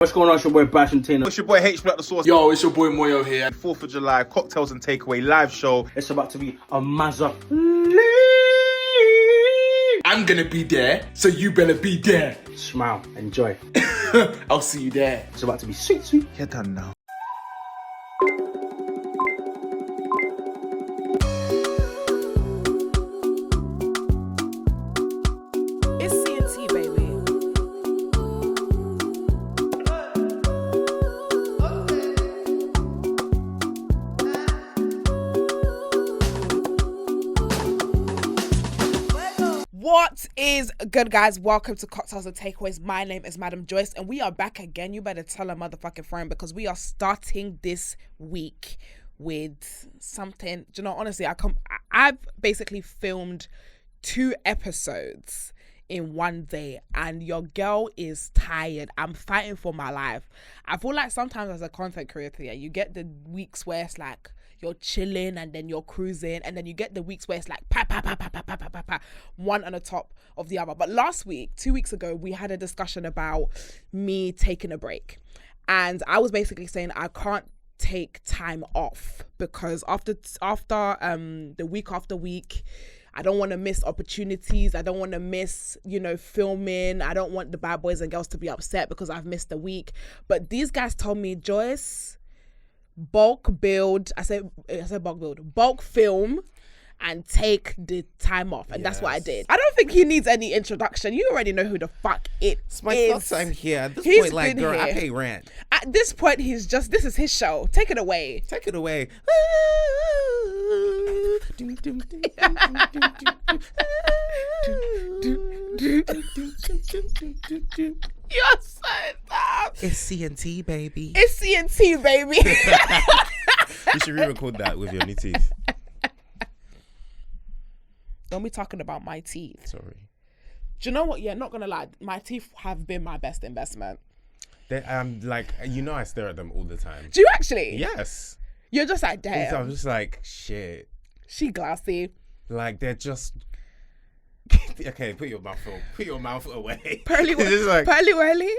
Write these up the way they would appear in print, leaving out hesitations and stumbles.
What's going on? It's your boy Bash and Tina. It's your boy H Black the Sauce. Yo, it's your boy Moyo here. 4th of July, cocktails and takeaway live show. It's about to be a mazza. I'm gonna be there, so you better be there. Smile, enjoy. I'll see you there. It's about to be sweet, sweet. You're done now. What is good, guys? Welcome to Cocktails and Takeaways. My name is Madam Joyce, and we are back again. You better tell a motherfucking friend because we are starting this week with something. Do you know, honestly, I've basically filmed 2 episodes in one day, and your girl is tired. I'm fighting for my life. I feel like sometimes as a content creator, you get the weeks where it's like you're chilling and then you're cruising, and then you get the weeks where it's like one on the top of the other. But last week, 2 weeks ago, we had a discussion about me taking a break, and I was basically saying I can't take time off because after the week after week, I don't want to miss opportunities. I don't want to miss, filming. I don't want the bad boys and girls to be upset because I've missed a week. But these guys told me, Joyce, bulk film and take the time off. And that's what I did. I don't think he needs any introduction. You already know who the fuck it's my first time here. At this He's point, like, girl, here. I pay rent. At this point, this is his show. Take it away. Take it away. You're so dumb. It's C&T, baby. It's C&T, baby. You should re-record that with your new teeth. Don't be talking about my teeth. Sorry. Do you know what? Yeah, not gonna lie. My teeth have been my best investment. I stare at them all the time. Do you actually? Yes. You're just like, damn. I'm just like, shit. She glassy. Like, they're just... Okay, put your mouth away. Pearly whirly?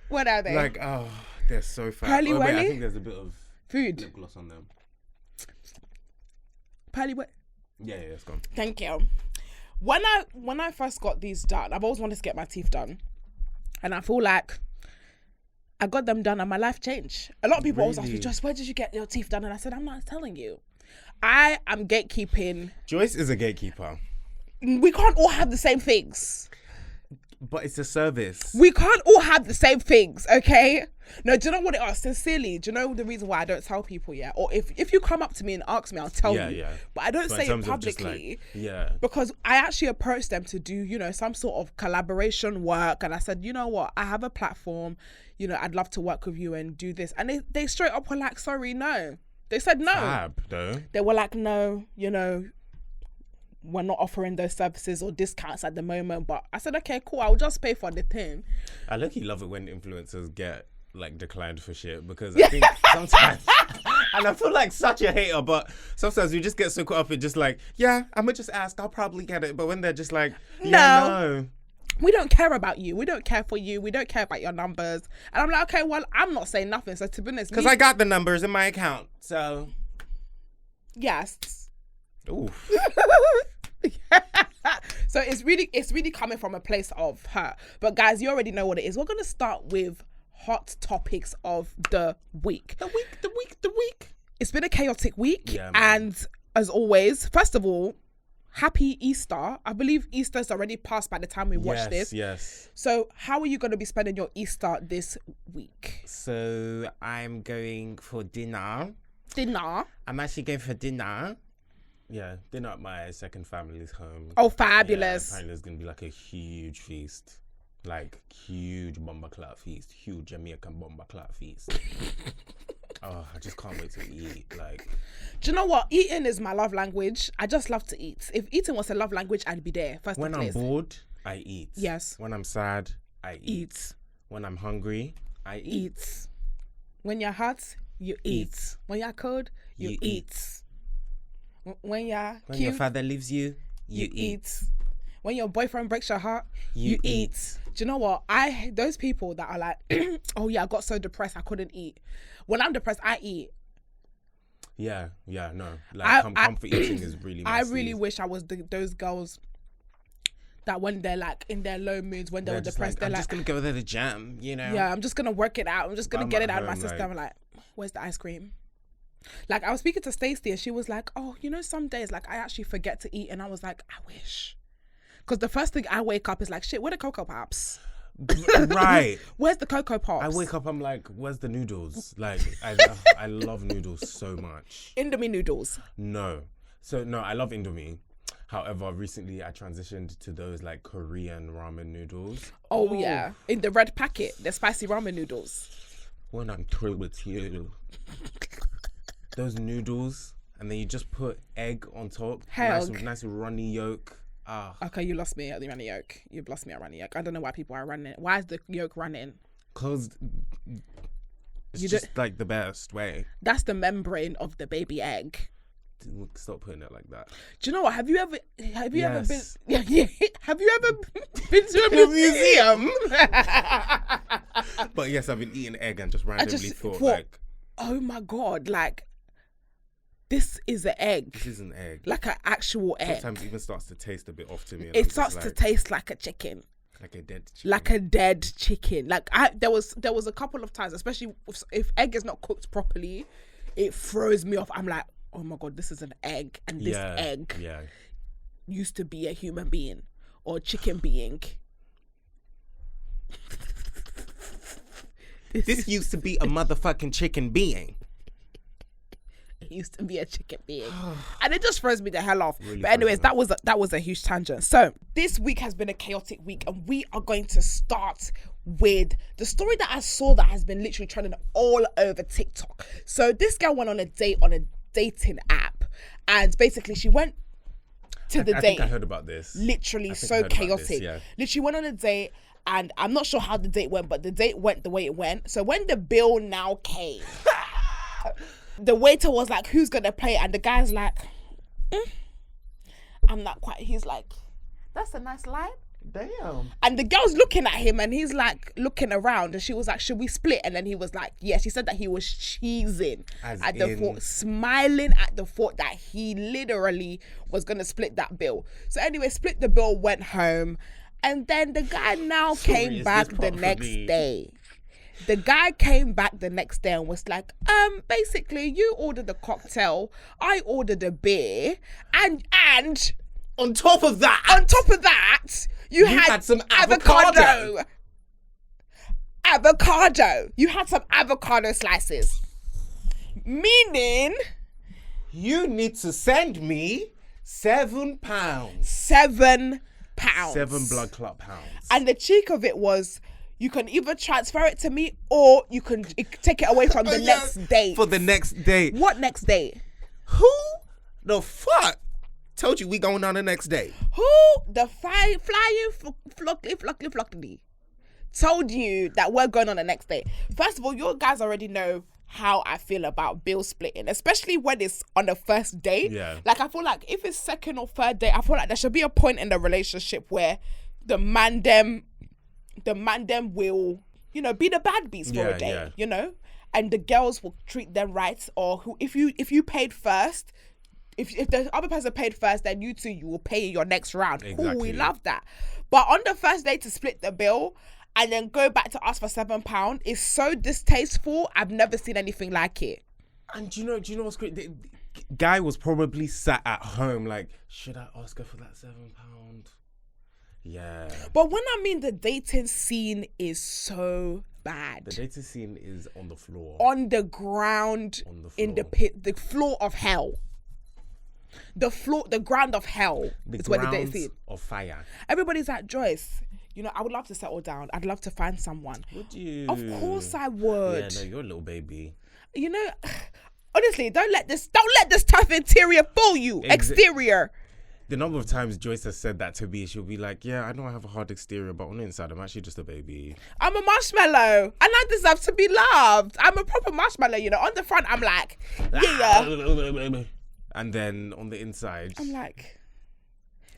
What are they? Like, oh, they're so fat. Pearly whirly? I think there's a bit of food lip gloss on them. Pearly whirly? Yeah, it's gone. Thank you. When I first got these done, I've always wanted to get my teeth done, and I feel like I got them done and my life changed. A lot of people always ask me, Joyce, where did you get your teeth done? And I said, I'm not telling you. I am gatekeeping. Joyce is a gatekeeper. We can't all have the same things. But it's a service. We can't all have the same things, okay? No, do you know what it is? Sincerely, do you know the reason why I don't tell people yet? Or if you come up to me and ask me, I'll tell you. Yeah. But I don't say it publicly. Because I actually approached them to do, some sort of collaboration work. And I said, you know what? I have a platform. I'd love to work with you and do this. And they straight up were like, sorry, no. They said no. Fab, though. They were like, no, we're not offering those services or discounts at the moment. But I said, okay, cool, I'll just pay for the thing. I luckily love it when influencers get declined for shit, because I think sometimes, and I feel like such a hater, but sometimes you just get so caught up in just like, yeah, I'm gonna just ask, I'll probably get it. But when they're just like, no. We don't care about you. We don't care for you. We don't care about your numbers. And I'm like, okay, well, I'm not saying nothing. So to be honest, because I got the numbers in my account, so yes. Oof. So it's really coming from a place of hurt. But guys, you already know what it is. We're gonna start with hot topics of the week. The week. It's been a chaotic week, and as always, first of all, happy Easter. I believe Easter's already passed by the time we watch this. Yes. So how are you going to be spending your Easter this week? So I'm going for dinner. I'm actually going for dinner. Yeah, dinner at my second family's home. Oh, fabulous. Yeah, apparently there's going to be like a huge feast. Like, huge bomba clout feast. Huge Jamaican bomba clout feast. Oh, I just can't wait to eat. Do you know what? Eating is my love language. I just love to eat. If eating was a love language, I'd be there. When I'm bored, I eat. Yes. When I'm sad, I eat. When I'm hungry, I eat. When you're hot, you eat. When you're cold, you eat. When you're cute, your father leaves you, you eat. When your boyfriend breaks your heart, you eat. Do you know what? Those people that are like, oh yeah, I got so depressed I couldn't eat. When I'm depressed, I eat. Yeah, no. Like comfort eating is really messy. I really wish I was those girls that when they're like in their low moods, when they're depressed, they're I'm like, just gonna go to the gym, you know? Yeah, I'm just gonna work it out. I'm just gonna get it out of my system. Like, where's the ice cream? Like, I was speaking to Stacey and she was like, oh, you know, some days like I actually forget to eat, and I was like, I wish. Because the first thing I wake up is like, shit, where the Cocoa Pops? Right. Where's the Cocoa Pops? I wake up, I'm like, where's the noodles? Like, I love noodles so much. Indomie noodles. No, I love Indomie. However, recently I transitioned to those like Korean ramen noodles. Oh yeah, in the red packet, the spicy ramen noodles. When I'm through with you, those noodles, and then you just put egg on top. Nice runny yolk. Okay, you lost me at the runny yolk. You've lost me at runny yolk. I don't know why people are running. Why is the yolk running? Because it's just like the best way. That's the membrane of the baby egg. Stop putting it like that. Do you know what? Have you ever been? Have you ever been to a museum? But yes, I've been eating egg and just randomly thought like, oh my God, like this is an egg. This is an egg. Like an actual egg. Sometimes it even starts to taste a bit off to me. It starts to taste like a chicken. Like a dead chicken. Like a dead chicken. Like there was a couple of times, especially if egg is not cooked properly, it throws me off. I'm like, oh my God, this is an egg, and this egg used to be a human being or a chicken being. This used to be a motherfucking chicken being. It used to be a chicken being. And it just throws me the hell off. Really, but anyways, that was a huge tangent. So this week has been a chaotic week, and we are going to start with the story that I saw that has been literally trending all over TikTok. So this girl went on a date on a dating app, and basically she went to the date. I think I heard about this. Literally so chaotic. Literally went on a date, and I'm not sure how the date went, but the date went the way it went. So when the bill now came, the waiter was like, who's gonna pay? And the guy's like, I'm not quite. He's like, that's a nice line. Damn. And the girl's looking at him, and he's like looking around, and she was like, should we split? And then he was like, yes. He said that he was cheesing at the thought, smiling at the thought that he literally was gonna split that bill. So anyway, split the bill, went home, and then the guy now came back the next day. The guy came back the next day and was like, basically, you ordered a cocktail, I ordered a beer, and on top of that, you had some avocado. You had some avocado slices. Meaning, you need to send me £7. £7 blood clot pounds. And the cheek of it was, you can either transfer it to me or you can take it away from the next date. For the next date. What next date? Who the fuck told you we going on the next date? Who the flying flockly told you that we're going on the next date? First of all, you guys already know how I feel about bill splitting, especially when it's on the first date. Yeah. Like, I feel like if it's second or third date, I feel like there should be a point in the relationship where the man them will, you know, be the bad beats for a day, you know, and the girls will treat them right. Or if you paid first, if the other person paid first, then you will pay your next round. Exactly. Cool, we love that. But on the first day to split the bill and then go back to ask for £7 is so distasteful. I've never seen anything like it. And do you know what's great? The guy was probably sat at home like, should I ask her for that £7? Yeah. But when I mean the dating scene is so bad. The dating scene is on the floor. On the ground. On the floor. In the pit. The floor of hell. The ground of hell. The where the dating scene of fire. Everybody's like, Joyce, you know, I would love to settle down. I'd love to find someone. Would you? Of course I would. Yeah, no, you're a little baby. You know, honestly, don't let this tough interior fool you. Exterior. The number of times Joyce has said that to me, she'll be like, yeah, I know I have a hard exterior, but on the inside, I'm actually just a baby. I'm a marshmallow, and I deserve to be loved. I'm a proper marshmallow, you know. On the front, I'm like, yeah. And then on the inside, I'm like,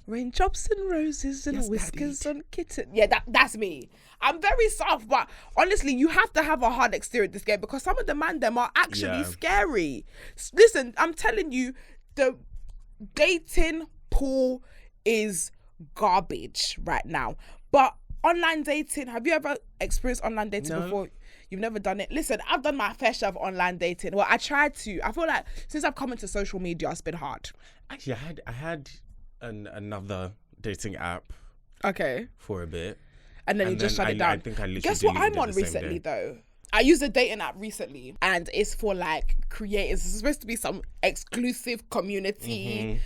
Raindrops and roses and whiskers on kitten. Yeah, that's me. I'm very soft, but honestly, you have to have a hard exterior this game because some of the man them are actually scary. Listen, I'm telling you, the dating pool is garbage right now. But online dating, have you ever experienced online dating before? You've never done it? Listen, I've done my fair share of online dating. Well, I tried to. I feel like since I've come into social media, it's been hard. Actually, I had another dating app. Okay. For a bit. And then you just shut it down. I think I literally Guess what I'm deleted it on the same recently day. though? I used a dating app recently and it's for like creators. It's supposed to be some exclusive community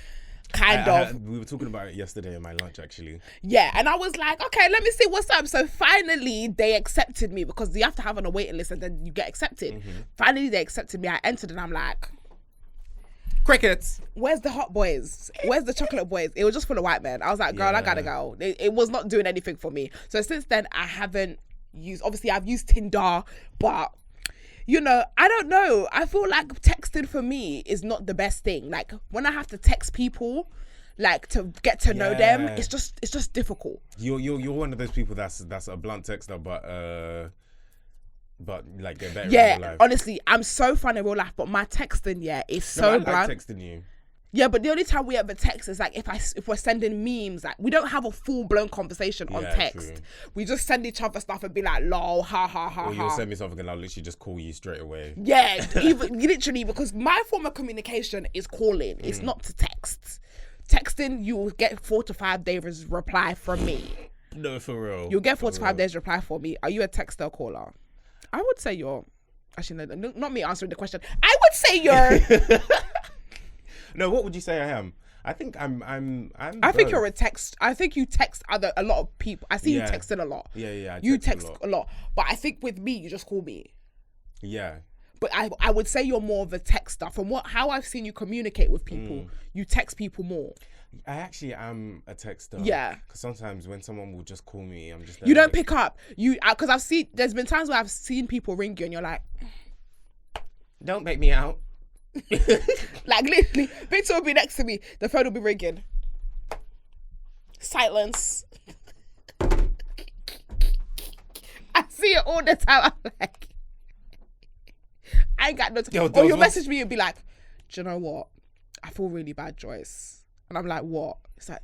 kind of. We were talking about it yesterday in my lunch actually. Yeah, and I was like, okay, let me see what's up. So finally they accepted me because you have to have on a waiting list and then you get accepted. Finally they accepted me. I entered and I'm like, Crickets. where's the hot boys? Where's the chocolate boys? It was just full of white men. I was like, girl, I gotta go. It was not doing anything for me. So since then, I haven't used, obviously I've used Tinder, but you know, I don't know. I feel like texting for me is not the best thing. Like when I have to text people, like to get to know them, it's just difficult. You're one of those people that's a blunt texter, but like they're better in real life. Honestly, I'm so fun in real life, but my texting, is so I blunt. like texting you. Yeah, but the only time we ever text is like if we're sending memes. Like we don't have a full blown conversation on text. True. We just send each other stuff and be like, lol, ha ha ha Or you'll ha. send me something and I'll literally just call you straight away. Yeah, even literally, because my form of communication is calling. It's not to text. Texting, you will get 4 to 5 days reply from me. No, for real. You'll get 4 to 5 days reply from me. Are you a texter or caller? I would say you're. Actually, no, not me answering the question. I would say you're. No, what would you say I am? I think I'm I think you're a text. I think you text a lot of people. I see you texting a lot. Yeah. You text a lot. But I think with me, you just call me. Yeah. But I would say you're more of a texter. From how I've seen you communicate with people, you text people more. I actually am a texter. Yeah. Because sometimes when someone will just call me, I'm just You don't pick up. Because there's been times where I've seen people ring you and you're like, don't make me out. like literally, Victor will be next to me. The phone will be ringing. Silence. I see it all the time. I'm like, I ain't got no time. Or you'll message me and be like, do you know what? I feel really bad, Joyce. And I'm like, what? It's like,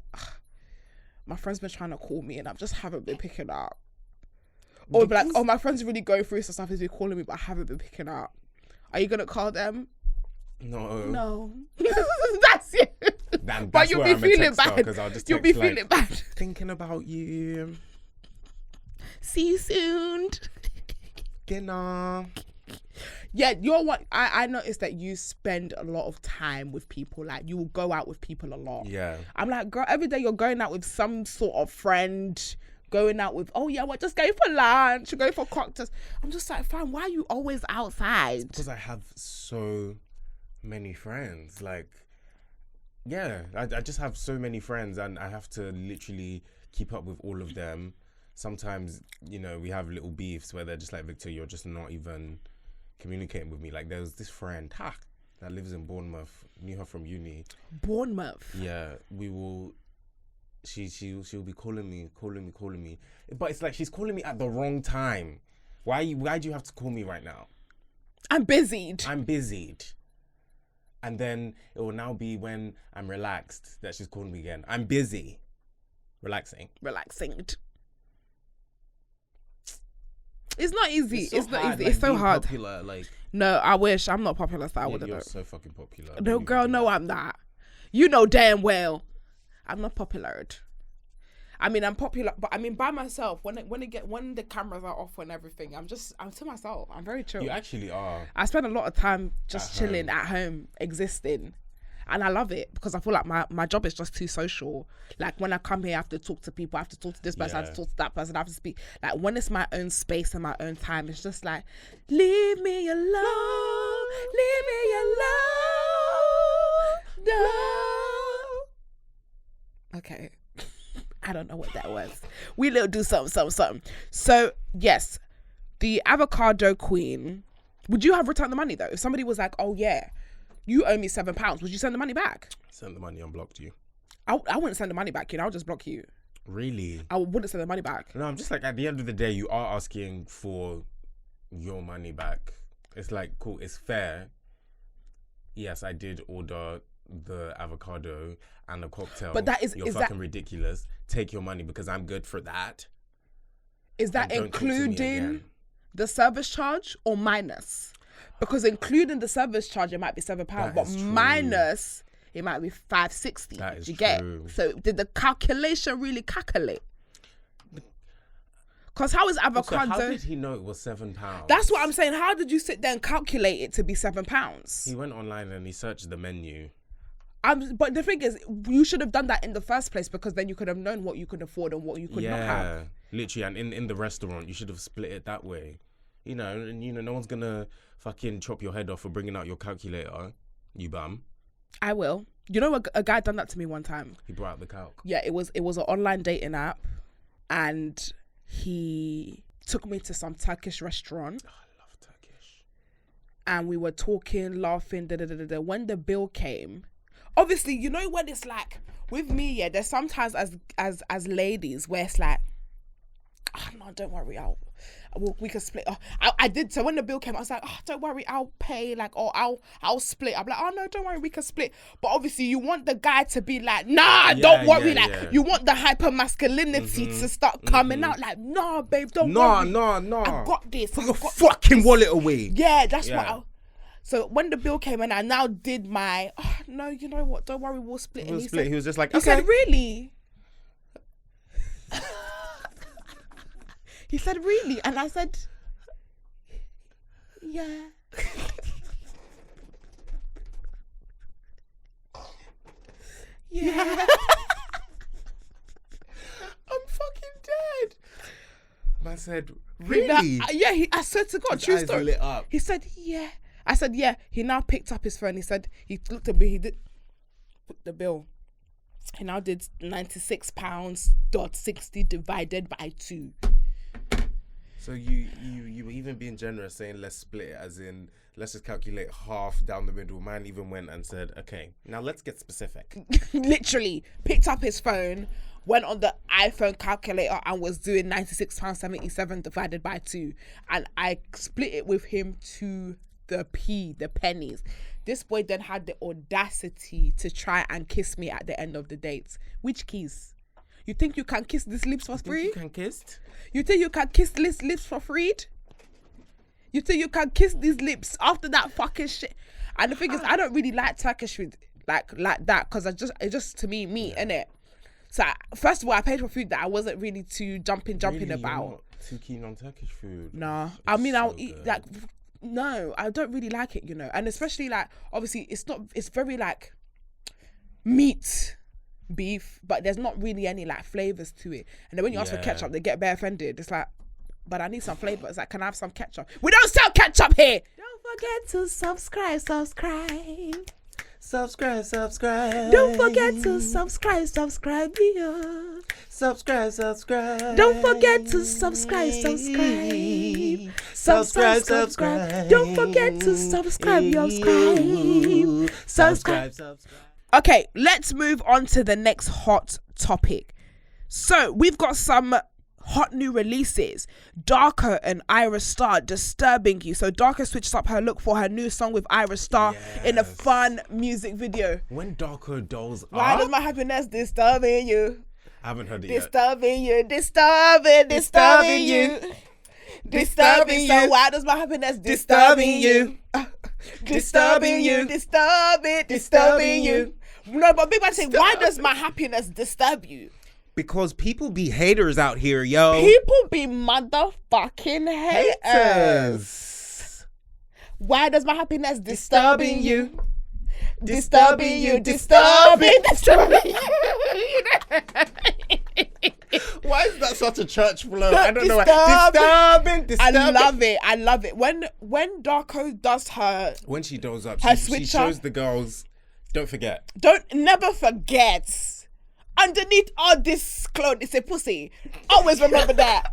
my friend's been trying to call me and I just haven't been picking up. Or be like, oh, my friend's really going through some stuff. He's been calling me, but I haven't been picking up. Are you gonna call them? No. That's it. But you'll be feeling bad. You'll be feeling bad. Thinking about you. See you soon. Dinner. Yeah, you're what I noticed that you spend a lot of time with people. Like you will go out with people a lot. Yeah. I'm like, girl, every day you're going out with some sort of friend, going out with, oh yeah, we're just going for lunch, going for cocktails. I'm just like, fine, why are you always outside? Because I have so many friends. Like, yeah, I just have so many friends and I have to literally keep up with all of them. Sometimes, you know, we have little beefs where they're just like, Victor, you're just not even communicating with me. Like there was this friend that lives in Bournemouth, knew her from uni. Bournemouth? Yeah, she'll be calling me, but it's like she's calling me at the wrong time. Why do you have to call me right now? I'm busied. And then it will now be when I'm relaxed that she's calling me again. I'm busy. Relaxing. It's not easy. It's not easy. It's so hard. Popular, like, no, I wish. I'm not popular, so I wouldn't know. You're so fucking popular. No, girl, no, I'm not. You know damn well I'm not popular. I mean, I'm popular, but I mean by myself. When the cameras are off and everything, I'm to myself. I'm very chill. You actually are. I spend a lot of time just chilling at home, existing. And I love it because I feel like my job is just too social. Like when I come here, I have to talk to people. I have to talk to this person. I have to talk to that person. I have to speak. Like when it's my own space and my own time, it's just like, leave me alone. Leave me alone. No. Okay. I don't know what that was. We little do something. So yes, the avocado queen. Would you have returned the money though? If somebody was like, oh yeah, you owe me £7, would you send the money back? Send the money, unblocked you. I wouldn't send the money back, I'll just block you. Really? I wouldn't send the money back. No, I'm just like, at the end of the day, you are asking for your money back. It's like, cool, it's fair. Yes, I did order the avocado and a cocktail. But You're fucking ridiculous. Take your money because I'm good for that. Is that including the service charge or minus? Because including the service charge, it might be £7, but minus, it might be $5.60. That is you get? true. So did the calculation really calculate? Because how is avocado? So how did he know it was £7? That's what I'm saying. How did you sit there and calculate it to be £7? He went online and he searched the menu. But the thing is, you should have done that in the first place because then you could have known what you could afford and what you could not have. Literally. And in the restaurant, you should have split it that way. You know, and no one's gonna fucking chop your head off for bringing out your calculator, you bum. I will. You know, a guy done that to me one time. He brought out the calc. Yeah, it was an online dating app, and he took me to some Turkish restaurant. Oh, I love Turkish. And we were talking, laughing, When the bill came, obviously, you know when it's like, with me, yeah, there's sometimes as ladies where it's like, oh, no, don't worry, we can split. I did. So when the bill came, I was like, oh, don't worry, I'll pay. Like, or I'll split. I'm like, oh no, don't worry, we can split. But obviously, you want the guy to be like, nah, don't worry. You want the hyper masculinity to start coming out. Like, nah, babe, don't worry. No. I got this. Put your fucking wallet away. Yeah, that's what. So when the bill came and I now did my, oh, no, you know what? Don't worry, we'll split. We'll split. He was just like, he okay. said, really? He said, really? And I said, yeah. Yeah. I'm fucking dead. Man said, really? I swear to God, his true eyes story. lit up. He said, yeah. I said, yeah. He now picked up his phone. He said, he looked at me, he did put the bill. He now did £96.60 divided by 2. So you were even being generous, saying let's split it, as in let's just calculate half down the middle. Man even went and said, okay, now let's get specific. Literally picked up his phone, went on the iPhone calculator and was doing £96.77 divided by 2, and I split it with him to the pennies. This boy then had the audacity to try and kiss me at the end of the date. Which kiss? You think you can kiss these lips for free? You can kiss? You think you can kiss these lips for free? You think you can kiss these lips after that fucking shit? And the thing is, I don't really like Turkish food like that because it's just to me meat, innit? So first of all, I paid for food that I wasn't really too jumping Really? about. You're not too keen on Turkish food? Nah, It's I mean, so I'll eat good. like. No, I don't really like it, and especially like obviously it's very like meat, beef, but there's not really any like flavors to it. And then when you ask for ketchup, they get bare offended. It's like, but I need some flavor. It's like, can I have some ketchup? We don't sell ketchup here. Don't forget to subscribe. Don't forget to subscribe. Don't forget to subscribe. Don't forget to subscribe. Okay, let's move on to the next hot topic. So we've got some hot new releases. Darko and Ira Star, Disturbing You. So Darko switched up her look for her new song with Ira Star in a fun music video. When Darko dolls Why up, does my happiness disturbing you? I haven't heard it Disturbing you, disturbing you. Disturbing you. So why does my happiness disturbing you? Disturbing you. Disturbing you. No, but big man say, why does my happiness disturb you? Because people be haters out here, yo. People be motherfucking haters. Why does my happiness disturbing you? Disturbing you. Why is that such a church flow? I don't know. Disturbing. I love it. When Darko does her, When she does up, her she switcher. shows the girls, don't forget. never forget. Underneath all this clothes, it's a pussy. Always remember that.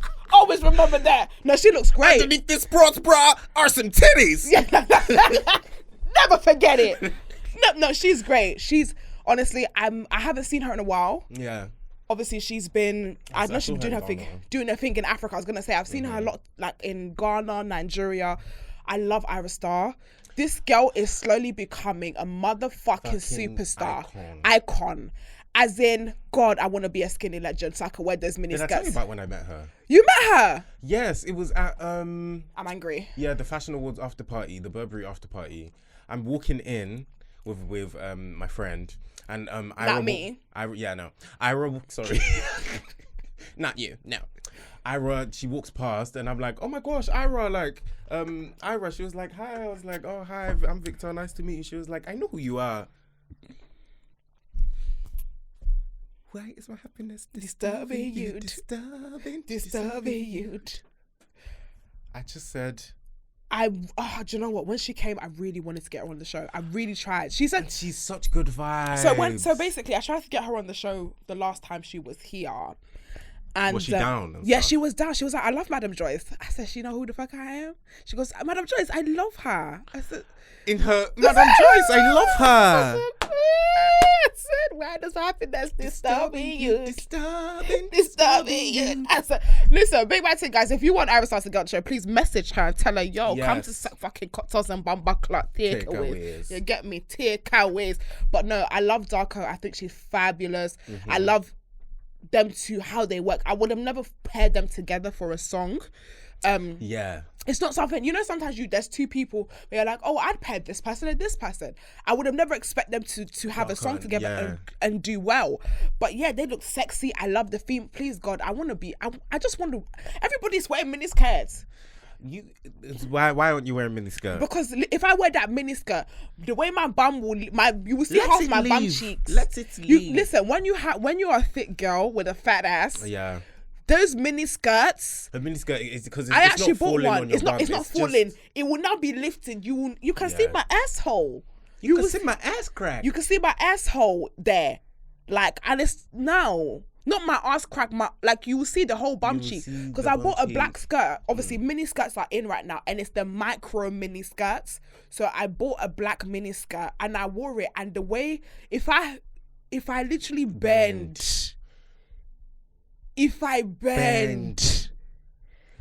No, she looks great. Underneath this sports bra are some titties. Never forget it. No, she's great. She's Honestly, I haven't seen her in a while. Yeah. Obviously, she's been. I know she's saw been her doing in Ghana. doing her thing in Africa. I was gonna say I've seen her a lot, like in Ghana, Nigeria. I love Ira Star. This girl is slowly becoming a motherfucking superstar icon. As in, God, I want to be a skinny legend so I can wear those mini Did I skirts. tell you about when I met her? You met her? Yes, it was at I'm angry. yeah, the Fashion Awards after party, the Burberry after party. I'm walking in with my friend and Not me. Ira, sorry. Not you, no. Ira, she walks past and I'm like, oh my gosh, Ira, like, Ira, she was like, hi. I was like, oh, hi, I'm Victor, nice to meet you. She was like, I know who you are. Why is my happiness disturbing you? Disturbing you. I just said... do you know what? When she came, I really wanted to get her on the show. I really tried. She said she's such good vibes. So basically, I tried to get her on the show the last time she was here. And was she down? Yeah, she was down. She was like, I love Madam Joyce. I said, she know who the fuck I am? She goes, Madam Joyce, I love her. I said, in her Madam Joyce, I love her. I said, why does happiness disturbing you? Disturbing you. I said, listen, big bad thing, guys. If you want Iris to get on the show, please message her and tell her, yo, come to fucking cocktails and bamba clock takeaways. You get me? Takeaways. But no, I love Darko. I think she's fabulous. I love them to how they work. I would have never paired them together for a song. It's not something, you know, sometimes there's two people where you're like, oh, I'd pair this person and this person. I would have never expect them to have a song together and do well. But yeah, they look sexy. I love the theme. Please God, I just want to, everybody's wearing mini skirts. Why aren't you wearing mini skirt? Because if I wear that mini skirt, the way my bum you will see half my bum cheeks. Let it leave. Listen, when you're a thick girl with a fat ass, those mini skirts. The mini skirt is because it's I actually not bought falling one. on your It's not bum. falling. It will now be lifted. You can see my asshole. You can see my ass crack. You can see my asshole there, like, and it's now. Not my ass crack, like you will see the whole bum cheek. Because I bought a black skirt. Obviously, mini skirts are in right now, and it's the micro mini skirts. So I bought a black mini skirt and I wore it. And the way, if I literally bend,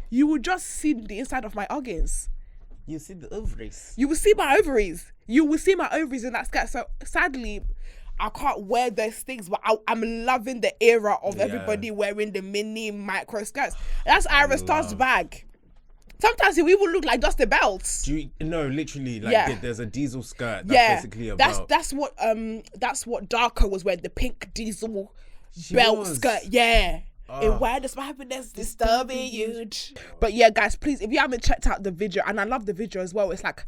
you will just see the inside of my organs. You see the ovaries. You will see my ovaries. You will see my ovaries in that skirt. So sadly, I can't wear those things, but I'm loving the era of everybody wearing the mini micro skirts. That's Ira Star's bag. Sometimes it even look like just the belts. No, literally, like there's a diesel skirt. That's basically a belt. That's what Darko was wearing, the pink diesel belt skirt. Yeah. Why does my happiness disturbing you? But yeah, guys, please, if you haven't checked out the video, and I love the video as well, it's like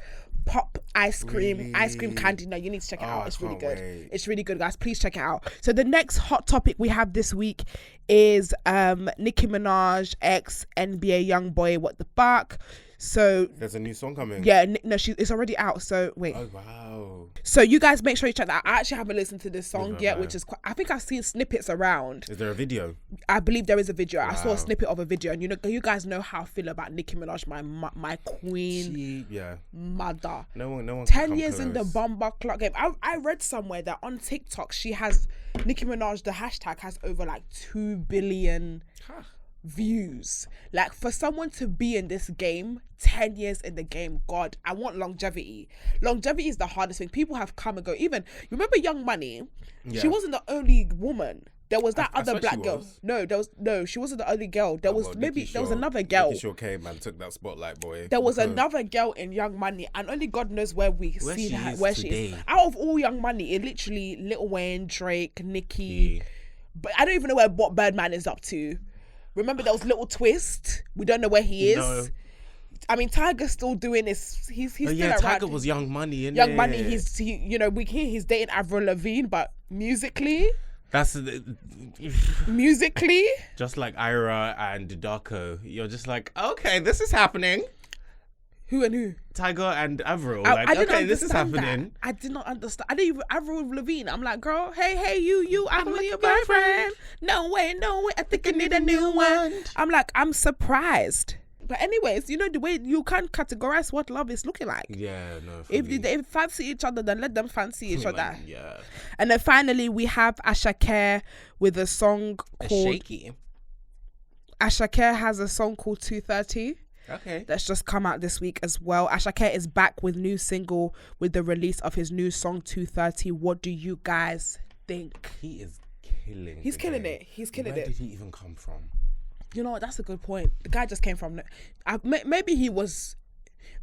pop ice cream candy. No, you need to check it out. It's really good. It's really good, guys. Please check it out. So the next hot topic we have this week is Nicki Minaj ex NBA young boy. What the fuck? So there's a new song coming. Yeah, no, it's already out. So wait. Oh wow. So you guys make sure you check that. I actually haven't listened to this song yet, which is quite, I think I've seen snippets around. Is there a video? I believe there is a video. Wow. I saw a snippet of a video, and you guys know how I feel about Nicki Minaj, my queen, mother. No one. 10 years in the bomber clock game. I read somewhere that on TikTok Nicki Minaj, the hashtag has over like 2 billion views. Like, for someone to be in this game 10 years in the game, God, I want longevity. Longevity is the hardest thing. People have come and go. Even, you remember Young Money? She wasn't the only woman. There was that other black girl. No, she wasn't the only girl. There was another girl. Nikki Shaw came and took that spotlight, boy. There was another girl in Young Money, and only God knows where she is. Out of all Young Money, it literally Lil Wayne, Drake, Nicki. But I don't even know what Birdman is up to. Remember there was Little Twist. We don't know where he is. No. I mean, Tiger's still doing this. He's still around. Tiger was Young Money, innit? Young Money. We hear he's dating Avril Lavigne, but musically, just like Ira and Darko, you're just like, okay, this is happening. Who and who? Tiger and Avril. I didn't understand this is happening. That. I did not understand. I didn't even Avril Lavigne. I'm like, girl, hey, you, I'm with your boyfriend. No way. I think you need a new one. I'm like, I'm surprised. But anyways, you know the way you can't categorize what love is looking like. Yeah, no. If they fancy each other, then let them fancy each other. Like, yeah. And then finally, we have Ashake with a song called... Shaky. Ashake has a song called 230. Okay. That's just come out this week as well. Ashake is back with new single with the release of his new song 230. What do you guys think? He is killing. He's killing it. He's killing Where it. did he even come from? You know what? That's a good point. The guy just came from. Maybe he was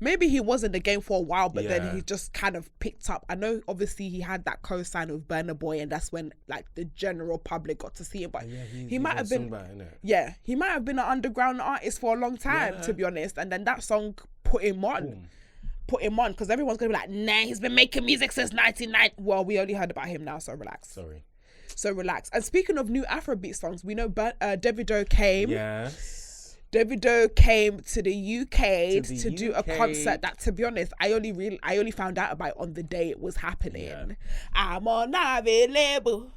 in the game for a while, but then he just kind of picked up. I know, obviously, he had that co-sign with Burna Boy, and that's when like the general public got to see him. But he might have been, he might have been an underground artist for a long time, to be honest. And then that song put him on. Because everyone's gonna be like, nah, he's been making music since 1990. Well, we only heard about him now, so relax. So relax. And speaking of new Afrobeat songs, we know Davido came. Yes. Davido came to the UK to do a concert that, to be honest, I only found out about on the day it was happening. Yeah. I'm unavailable.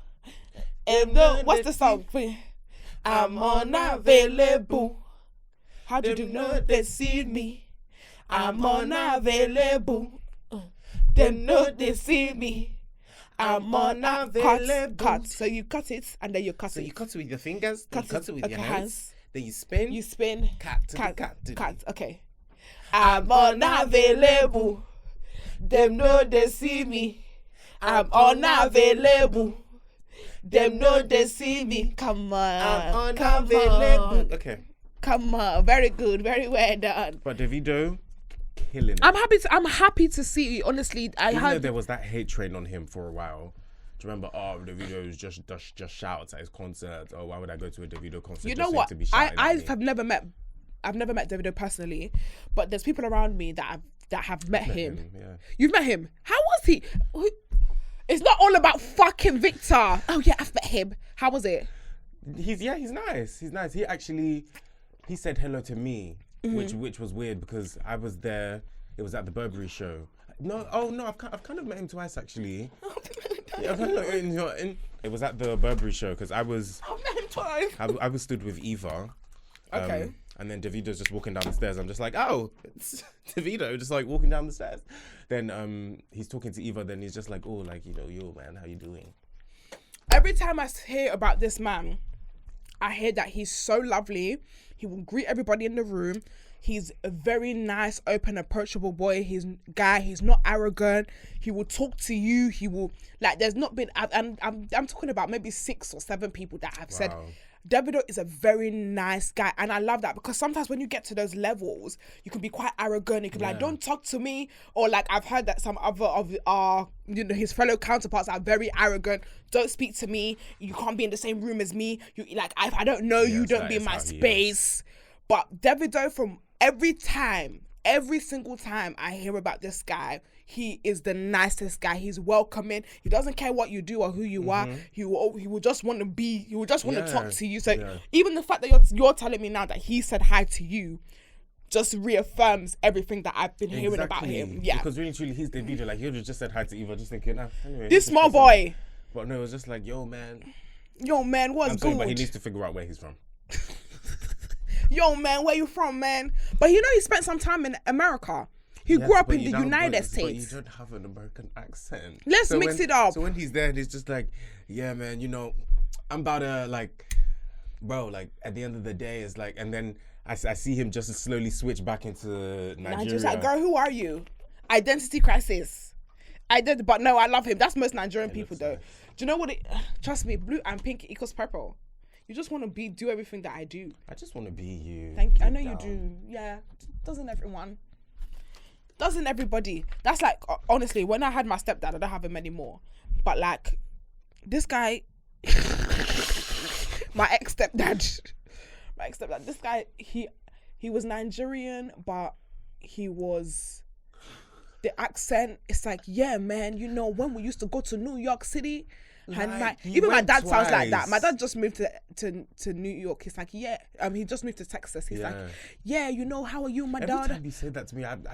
What's the song? I'm unavailable. How did you know they see me? I'm unavailable. They know they see me. I'm unavailable. Cut. So you cut it and then you cut it. So you cut it with your fingers, cut it with your hands. hands. Then you spin. Cut. Okay. I'm unavailable. Them know they see me. I'm unavailable. Them know they see me. Come on. I'm unavailable. Okay. Come on. Very good. Very well done. But Davido, killing it. I'm happy to see. Honestly, I know there was that hate train on him for a while. Do you remember? Oh, Davido just shouts at his concerts. Oh, why would I go to a Davido concert? You know what? I've never met Davido personally, but there's people around me that have met him. Yeah. You've met him. How was he? It's not all about fucking Victor. Oh yeah, I've met him. How was it? He's nice. He's nice. He said hello to me, which was weird because I was there. It was at the Burberry show. No, I've kind of met him twice actually. Yeah, it was at the Burberry show because I've met him twice. I was stood with Eva. Okay. And then Davido's just walking down the stairs. I'm just like, oh, it's Davido, just like walking down the stairs. Then he's talking to Eva. Then he's just like, oh, like, you know, yo, man, how you doing? Every time I hear about this man, I hear that he's so lovely. He will greet everybody in the room. He's a very nice, open, approachable boy. He's not arrogant. He will talk to you. He will, like, there's not been, I'm talking about maybe 6 or 7 people that have said, Davido is a very nice guy. And I love that because sometimes when you get to those levels, you can be quite arrogant. You can be like, don't talk to me. Or like, I've heard that some other of our, you know, his fellow counterparts are very arrogant. Don't speak to me. You can't be in the same room as me. You like, I don't know you, don't be in my space. But Davido, from every single time I hear about this guy, he is the nicest guy. He's welcoming. He doesn't care what you do or who you are. He will just want to talk to you. So even the fact that you're telling me now that he said hi to you just reaffirms everything that I've been hearing about him. Yeah. Because really, truly, he's the video. Like, he just said hi to Eva, just thinking, anyway. This small boy. But no, it was just like, yo, man, what's good? But he needs to figure out where he's from. Yo, man, where you from, man? But you know, he spent some time in America. He grew up in the United States. But you don't have an American accent. Let's mix it up. So when he's there, he's just like, yeah, man, you know, I'm about to, like, bro, like, at the end of the day, it's like, and then I see him just slowly switch back into Nigeria. Just like, girl, who are you? Identity crisis. But no, I love him. That's most Nigerian people, though. Nice. Do you know what trust me, blue and pink equals purple. You just want to do everything that I do. I just want to be you. I know you do. Yeah. Doesn't everyone? Doesn't everybody? That's like, honestly, when I had my stepdad, I don't have him anymore. But like, this guy, my ex-stepdad, this guy, he was Nigerian, but he was, the accent, it's like, yeah, man, you know, when we used to go to New York City, and even my dad sounds like that. My dad just moved to New York. He's like, yeah. He just moved to Texas. He's like, yeah, you know, how are you, my daughter? Every time you say that to me, I'm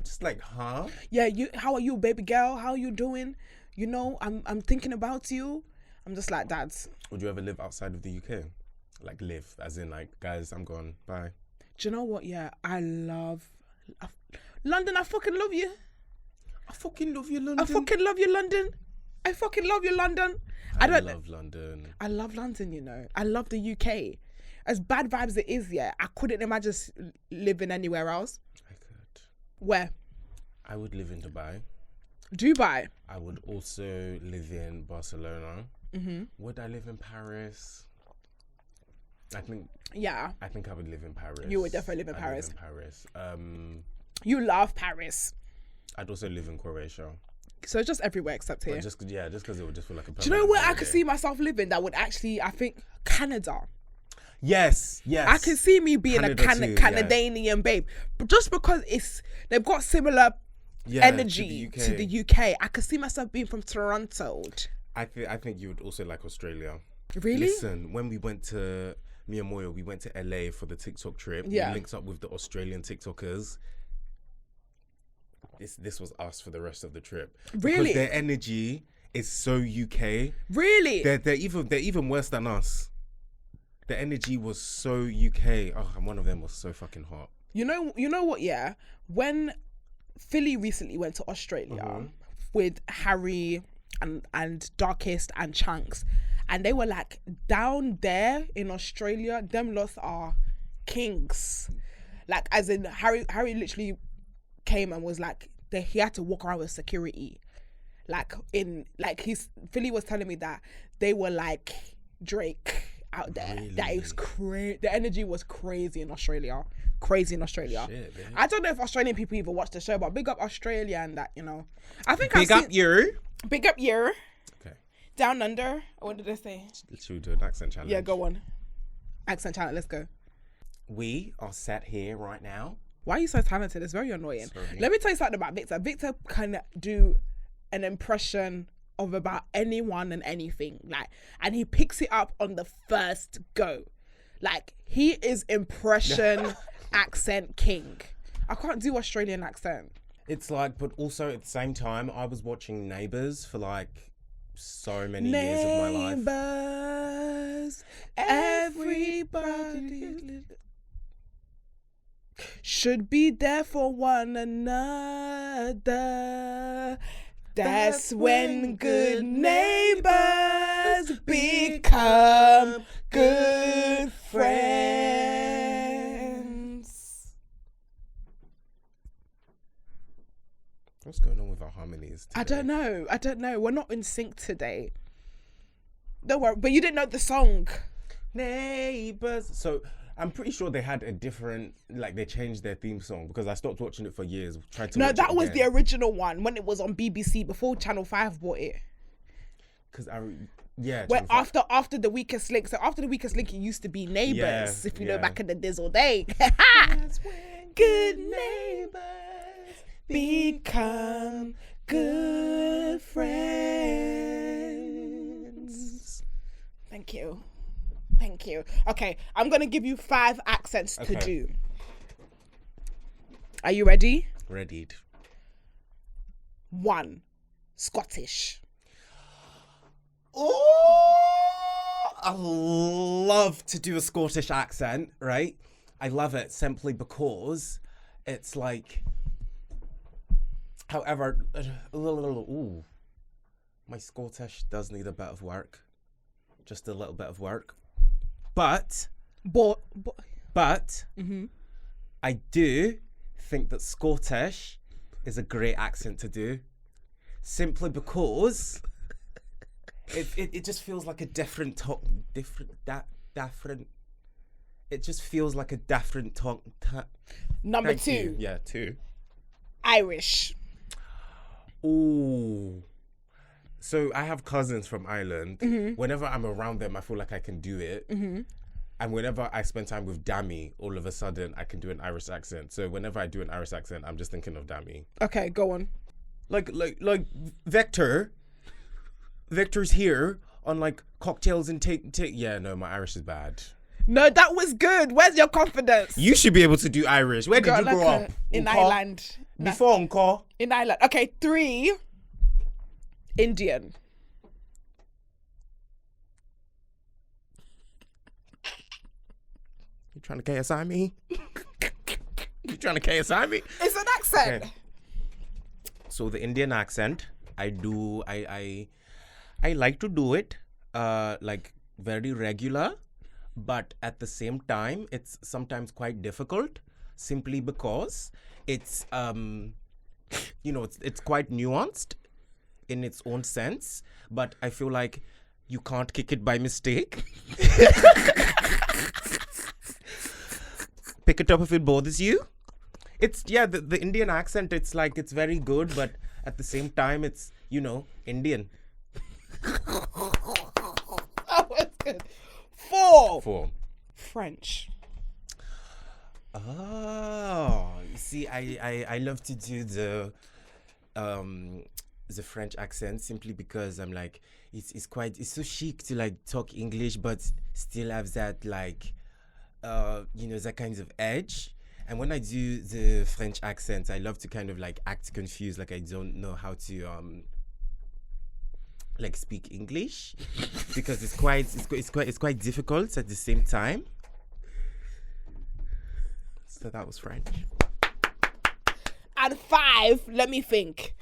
just like, huh? Yeah, how are you, baby girl? How are you doing? You know, I'm thinking about you. I'm just like, Dad. Would you ever live outside of the UK? Like live, as in like, guys, I'm gone. Bye. Do you know what? Yeah, London. I fucking love you. I fucking love you, London. I fucking love you, London. I fucking love you, London. I love London. I love London, you know. I love the UK. As bad vibes it is, yeah, I couldn't imagine living anywhere else. I could. Where? I would live in Dubai. Dubai. I would also live in Barcelona. Mm-hmm. Would I live in Paris? I think I would live in Paris. You would definitely live in I'd Paris. Live in Paris. You love Paris. I'd also live in Croatia. So it's just everywhere except here. But just because it would just feel like a. Do you know where I could holiday. see myself living? That would actually, I think, Canada. Yes. I can see me being Canada too, Canadian babe, but just because they've got similar energy to the UK. I could see myself being from Toronto. I think you would also like Australia. Really? Listen, when we went to me and Moyo, we went to LA for the TikTok trip. Yeah. We linked up with the Australian TikTokers. This was us for the rest of the trip. Really? Because their energy is so UK. Really? They're even worse than us. The energy was so UK. Oh, and one of them was so fucking hot. You know what? Yeah, when Philly recently went to Australia with Harry and Darkest and Chunks, and they were like, down there in Australia, them lots are kings. Like, as in Harry literally came and was like, he had to walk around with security. Philly was telling me that they were like Drake out there. Really? That is crazy. The energy was crazy in Australia. Shit, bitch. I don't know if Australian people even watch the show, but big up Australia and that, you know. I think Big up you. Big up you. Okay. Down under. What did I say? Should we do an accent challenge? Yeah, go on. Accent challenge. Let's go. We are sat here right now. Why are you so talented? It's very annoying. Sorry. Let me tell you something about Victor. Victor can do an impression of about anyone and anything, and he picks it up on the first go. Like, he is impression accent king. I can't do Australian accent. It's like, but also at the same time, I was watching Neighbours for like so many years of my life. Neighbours, everybody should be there for one another. That's when good neighbors become good friends. What's going on with our harmonies today? I don't know. We're not in sync today. Don't worry. But you didn't know the song. Neighbours. So I'm pretty sure they had a different, like, they changed their theme song because I stopped watching it for years. No, that was the original one when it was on BBC before Channel 5 bought it. Because Where after the Weakest Link. So after the Weakest Link, it used to be Neighbours. If you know, back in the Dizzle day. That's when good neighbours become good friends. Thank you. Okay, I'm going to give you 5 accents to do. Are you ready? Readied. 1, Scottish. Oh, I love to do a Scottish accent, right? I love it simply because it's like, however, my Scottish does need a bit of work. Just a little bit of work. But I do think that Scottish is a great accent to do, simply because it just feels like a different. It just feels like a different talk. Number Thank 2. you. Yeah, 2. Irish. Ooh. So I have cousins from Ireland. Mm-hmm. Whenever I'm around them, I feel like I can do it. Mm-hmm. And whenever I spend time with Dami, all of a sudden I can do an Irish accent. So whenever I do an Irish accent, I'm just thinking of Dami. Okay, go on. Like Victor. Victor's here on like cocktails and take. Yeah, no, my Irish is bad. No, that was good. Where's your confidence? You should be able to do Irish. Where did you grow up? In Ireland. Before Uncle. In Ireland. Okay, 3. Indian. You trying to KSI me? You trying to KSI me? It's an accent. Okay. So the Indian accent, I like to do it, like very regular, but at the same time, it's sometimes quite difficult, simply because it's it's quite nuanced in its own sense, but I feel like you can't kick it by mistake. Pick it up if it bothers you. It's the Indian accent, it's like it's very good, but at the same time it's Indian. Oh, that's good. Four. French. Oh, see, I love to do the French accent simply because I'm like it's so chic to like talk English but still have that like that kind of edge. And when I do the French accent, I love to kind of like act confused, like I don't know how to like speak English because it's quite difficult at the same time. So that was French. And 5, let me think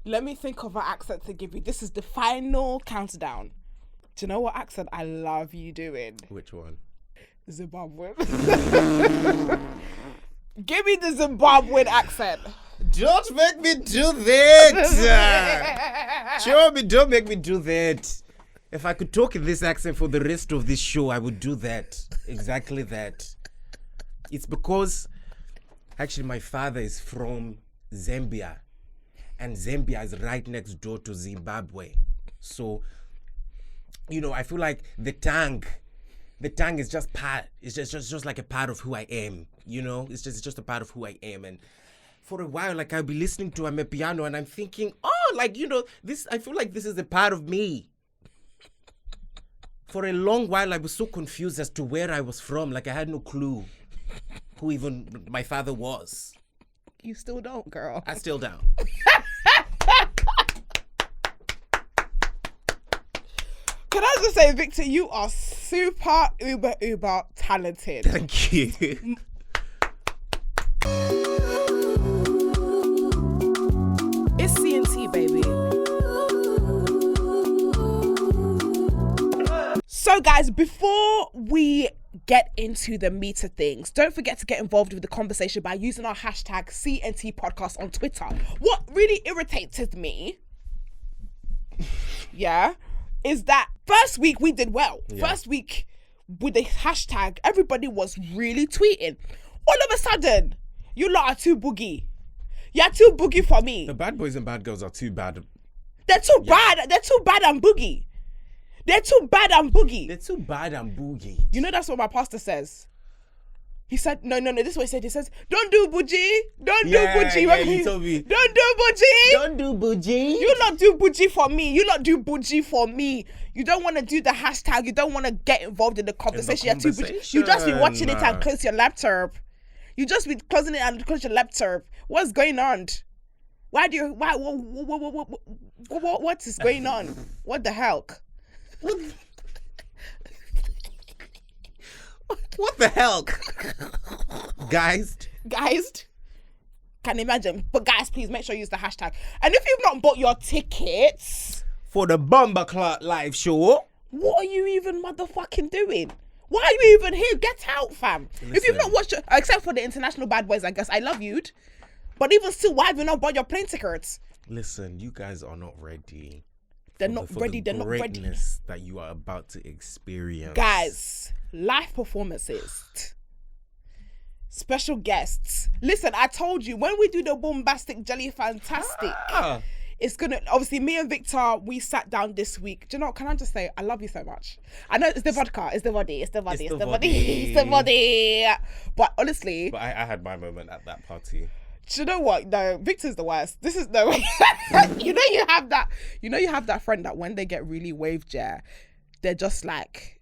of an accent to give you. This is the final countdown. Do you know what accent I love you doing? Which one? Zimbabwean. Give me the Zimbabwean accent. Don't make me do that. Show me, don't make me do that. If I could talk in this accent for the rest of this show, I would do that. Exactly that. It's because actually my father is from Zambia, and Zambia is right next door to Zimbabwe. So, I feel like the tongue is just part. It's just like a part of who I am. It's just a part of who I am. And for a while, like I'll be listening to Amapiano, and I'm thinking, this. I feel like this is a part of me. For a long while, I was so confused as to where I was from. Like I had no clue who even my father was. You still don't, girl. I still don't. Can I just say, Victor, you are super, uber talented. Thank you. It's C&T, baby. So, guys, before we get into the meat of things, don't forget to get involved with the conversation by using our hashtag CNT podcast on Twitter. What really irritated me, is that first week we did well. Yeah. First week with the hashtag, everybody was really tweeting. All of a sudden, you lot are too boogie. You're too boogie for me. The bad boys and bad girls are too bad. They're too bad. They're too bad and boogie. They're too bad and boogie. They're too bad and boogie. That's what my pastor says. He said, no, this is what he said. He says, don't do bougie. Don't do bougie. Yeah, you told me. Don't do bougie. Don't do bougie. You not do bougie for me. You not do bougie for me. You don't want to do the hashtag. You don't want to get involved in the conversation. You're too bougie. You just be watching it and close your laptop. You just be closing it and close your laptop. What's going on? What is going on? What the hell? What the hell? Guys, can you imagine? But guys, please make sure you use the hashtag. And if you've not bought your tickets for the Bomber Clot live show, what are you even motherfucking doing? Why are you even here? Get out, fam. Listen. If you've not watched it, except for the international bad boys, I guess, I love you. But even still, why have you not bought your plane tickets? Listen, you guys are not ready. They're not ready. They're not ready. The greatness that you are about to experience. Guys, live performances. Special guests. Listen, I told you, when we do the bombastic jelly fantastic, it's gonna, obviously me and Victor, we sat down this week. Do you know, can I just say, I love you so much. I know it's the vodka, it's the body. But honestly. But I had my moment at that party. Do you know what? No, Victor's the worst. This is no way. you have that friend that when they get really waved, they're just like,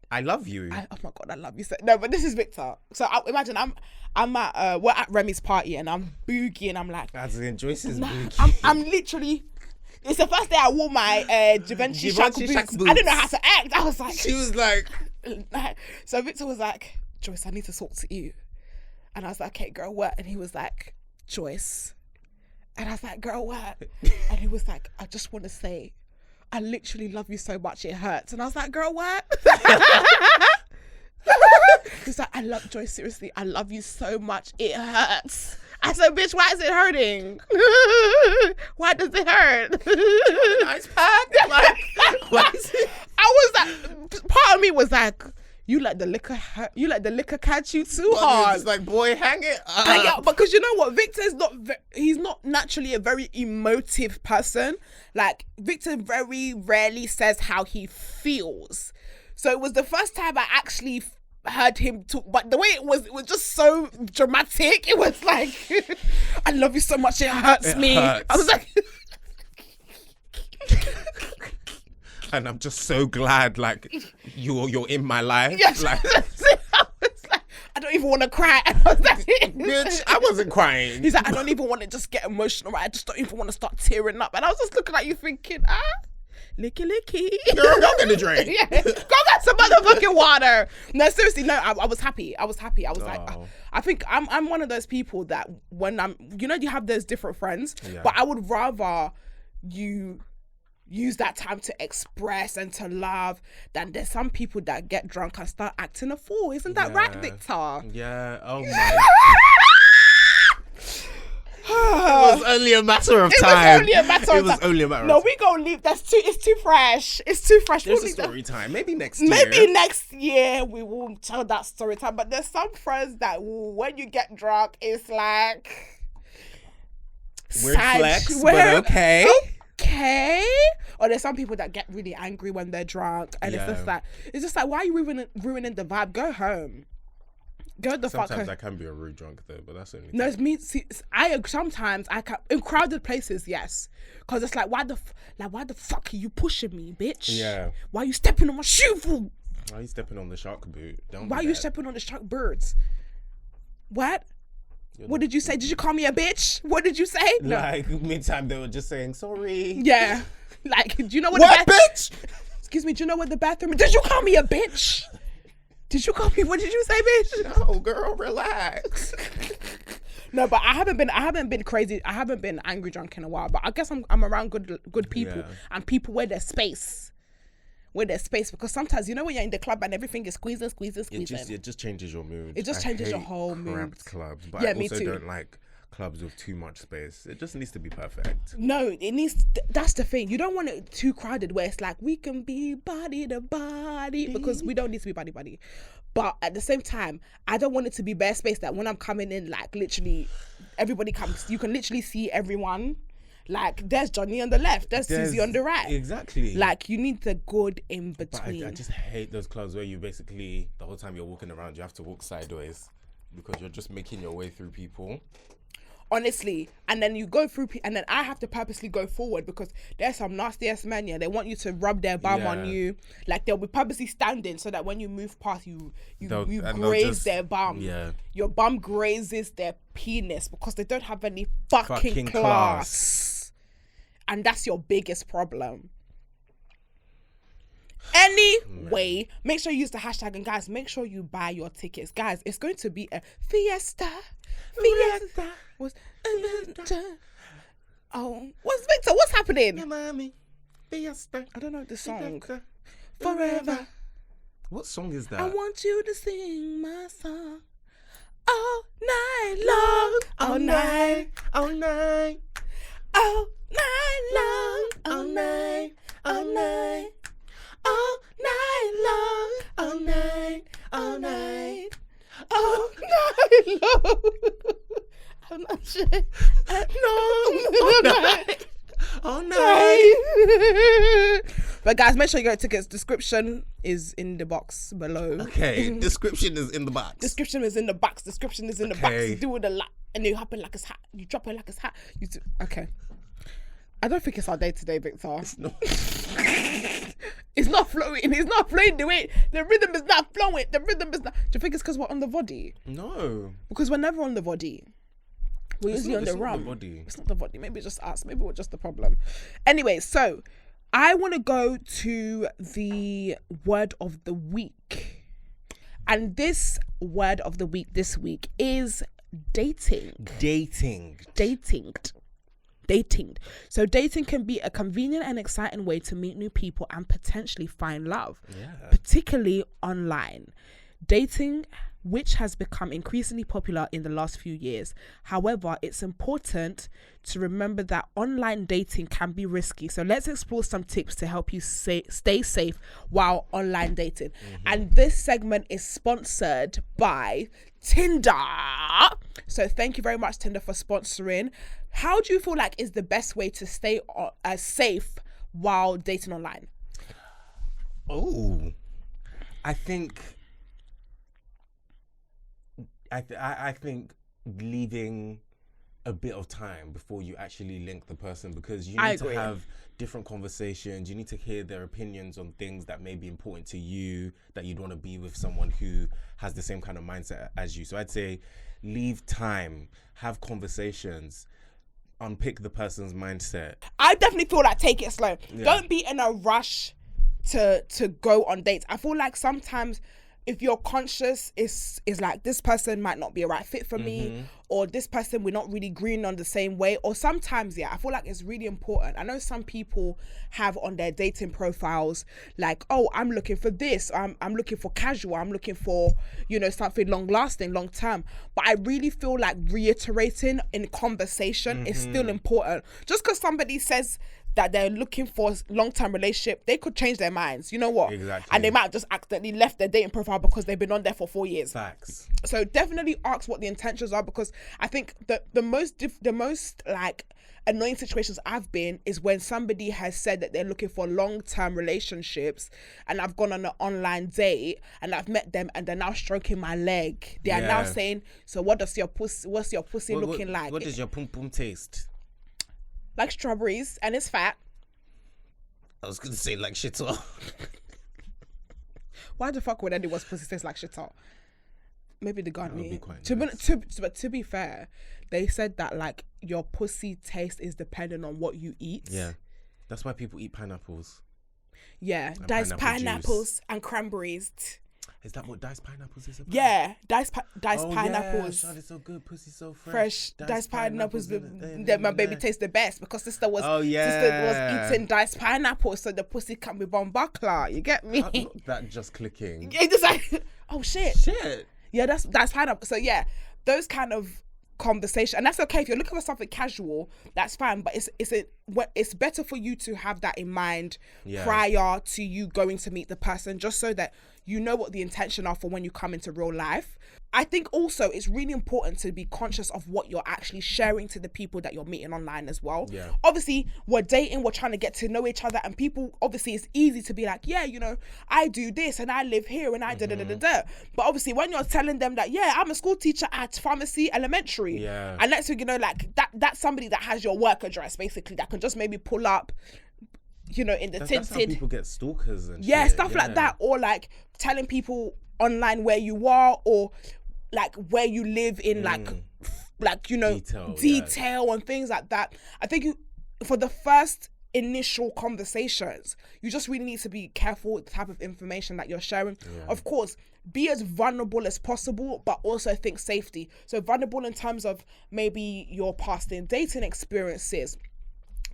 I love you. Oh my God, I love you so. No, but this is Victor. So imagine I'm at we're at Remy's party and I'm boogie and I'm like, as in Joyce's boogie. I'm literally. It's the first day I wore my Givenchy Shack boots. I didn't know how to act. I was like, she was like, so Victor was like, Joyce, I need to talk to you. And I was like, okay, girl, what? And he was like, Joyce. And I was like, girl, what? And he was like, I just want to say, I literally love you so much, it hurts. And I was like, girl, what? He's like, I love Joyce, seriously, I love you so much, it hurts. I said, bitch, why is it hurting? Why does it hurt? Nice pack. Like, why is it? I was like, part of me was like, you let the liquor catch you too hard. It's like, boy, hang it up. Yeah, because you know what, Victor's he's not naturally a very emotive person. Like, Victor very rarely says how he feels. So it was the first time I actually heard him talk, but the way it was just so dramatic. It was like, I love you so much, it hurts me. I was like, and I'm just so glad, like, you're in my life. Yes. Like, I was like, I don't even want to cry. And I was like, bitch, I wasn't crying. He's like, I don't even want to just get emotional. Right? I just don't even want to start tearing up. And I was just looking at you thinking, licky licky. Girl, go get a drink. Yeah, go get some motherfucking water. No, seriously, no, I was happy. I was like, I think I'm one of those people that when you have those different friends, but I would rather you use that time to express and to love than there's some people that get drunk and start acting a fool. Isn't that right, Victor? Yeah. Oh my. It was only a matter of time. It was only a matter of time. No, we gonna leave. It's too fresh. It's too fresh. There's a story time. Maybe next year. Maybe next year we will tell that story time. But there's some friends that when you get drunk, it's like weird flex, but okay. Okay. Or there's some people that get really angry when they're drunk, and it's just like, why are you ruining the vibe? Go home. Go the fuck home. Sometimes I can be a rude drunk though, but that's only. No, it's me. See, sometimes I can in crowded places, yes, because it's like, why the fuck are you pushing me, bitch? Yeah. Why are you stepping on my shoe? Why are you stepping on the shark boot? Why are you stepping on the shark birds? What? What did you say? Did you call me a bitch? What did you say? No. Like mid-time they were just saying sorry. Yeah. Like, do you know what? What, bitch? Excuse me. Do you know what the bathroom? Did you call me a bitch? Did you call me? What did you say, bitch? No, girl, relax. No, but I haven't been crazy. I haven't been angry drunk in a while. But I guess I'm around good people and people where there's space. Because sometimes, you know, when you're in the club and everything is squeezing. It just changes your mood. It just changes your whole mood. Cramped clubs, but Yeah, I me also too. don't like clubs with too much space. It just needs to be perfect. No, it needs. That's the thing. You don't want it too crowded where it's like we can be body to body, because we don't need to be body. But at the same time, I don't want it to be bare space that when I'm coming in, like literally, everybody comes. You can literally see everyone. Like, there's Johnny on the left, there's Susie on the right. Exactly. Like, you need the good in between. But I just hate those clubs where you basically, the whole time you're walking around, you have to walk sideways because you're just making your way through people. Honestly, and then you go through, and then I have to purposely go forward because there's some nasty ass men, yeah. They want you to rub their bum on you, like they'll be purposely standing so that when you move past, you graze their bum. Yeah, your bum grazes their penis because they don't have any fucking class, and that's your biggest problem. Anyway, make sure you use the hashtag, and guys, make sure you buy your tickets, guys. It's going to be a fiesta. What's Victor? What's happening? Yeah, mommy. Fiesta. I don't know the song. Forever. What song is that? I want you to sing my song all night long, all night, all night, all night long, all night, all night, all night long, all night, all night, all night long. I'm not sure. All night. All night. But guys, make sure you get tickets. Description is in the box below. Okay, description is in the box. Description is in the box. Description is in the box. You do it a lot, and you happen like it's hot. You drop it like it's hot. Okay. I don't think it's our day today, Victor. It's not. It's not flowing. It's not flowing the way. The rhythm is not flowing. The rhythm is not. Do you think it's because we're on the body? No. Because we're never on the body. We're usually on the rum. It's not the body. It's not the body. Maybe it's just us. Maybe we're just the problem. Anyway, so I want to go to the word of the week. And this word of the week this week is dating. Dating. So dating can be a convenient and exciting way to meet new people and potentially find love, particularly online. Dating, which has become increasingly popular in the last few years. However, it's important to remember that online dating can be risky. So let's explore some tips to help you stay safe while online dating. And this segment is sponsored by Tinder. So thank you very much, Tinder, for sponsoring. How do you feel like is the best way to stay safe while dating online? Oh, I think I think leaving a bit of time before you actually link the person, because you need to have different conversations. You need to hear their opinions on things that may be important to you, that you'd want to be with someone who has the same kind of mindset as you. So I'd say leave time, have conversations, unpick the person's mindset. I definitely feel like take it slow. Don't be in a rush to go on dates. I feel like sometimes if you're conscious, is like, this person might not be a right fit for me, or this person we're not really green on the same way. Or sometimes, I feel like it's really important. I know some people have on their dating profiles like, oh, I'm looking for this, I'm looking for casual, I'm looking for, something long lasting, long term. But I really feel like reiterating in conversation is still important. Just because somebody says that they're looking for a long-term relationship, they could change their minds. You know what? Exactly. And they might have just accidentally left their dating profile because they've been on there for 4 years. Facts. So definitely ask what the intentions are, because I think the most like annoying situations I've been is when somebody has said that they're looking for long-term relationships, and I've gone on an online date and I've met them and they're now stroking my leg. They are now saying, so what's your pussy looking like? What does your pum pum taste? Like strawberries, and it's fat. I was gonna say like shit all. Why the fuck would anyone's pussy taste like shit all? Maybe they got me. But to be fair, they said that like your pussy taste is dependent on what you eat. Yeah, that's why people eat pineapples. Yeah, And diced pineapples juice. and cranberries. Is that what diced pineapples is about? Yeah, diced pineapples. Yeah, it's so good. Pussy so Fresh diced pineapples. That my baby tastes the best, because sister was eating diced pineapples, so the pussy can be bombakla. You get me? That just clicking. It's just like, oh shit. Yeah, that's pineapple. So yeah, those kind of conversation, and that's okay if you're looking for something casual, that's fine, but it's better for you to have that in mind prior to you going to meet the person, just so that you know what the intention are for when you come into real life. I think also it's really important to be conscious of what you're actually sharing to the people that you're meeting online as well. Yeah. Obviously, we're dating, we're trying to get to know each other, and people, obviously, it's easy to be like, yeah, I do this and I live here and I da-da-da-da-da. But obviously, when you're telling them that, yeah, I'm a school teacher at Pharmacy Elementary, and next thing you know, like that's somebody that has your work address, basically, that can just maybe pull up, in the tinted. That's how people get stalkers and shit. Stuff like that, or like telling people online where you are, or like where you live in detail and things like that. I think for the first initial conversations, you just really need to be careful with the type of information that you're sharing. Of course, be as vulnerable as possible, but also think safety. So vulnerable in terms of maybe your past in dating experiences,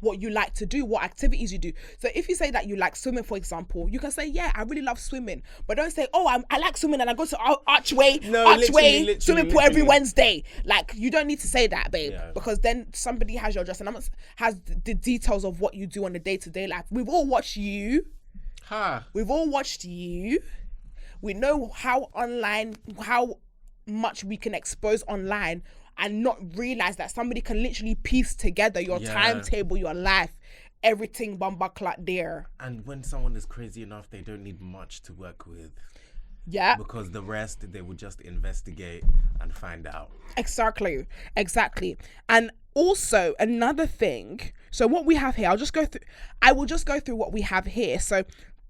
what you like to do, what activities you do. So if you say that you like swimming, for example, you can say, yeah, I really love swimming, but don't say, oh, I like swimming and I go to Archway swimming pool every Wednesday. Like, you don't need to say that, babe, because then somebody has your address and has the details of what you do on the day-to-day life. We've all watched you. We know how much we can expose online and not realize that somebody can literally piece together your timetable, your life, everything bumbaclat there. And when someone is crazy enough, they don't need much to work with. Yeah. Because the rest, they will just investigate and find out. Exactly. And also another thing, so what we have here, I will just go through what we have here. So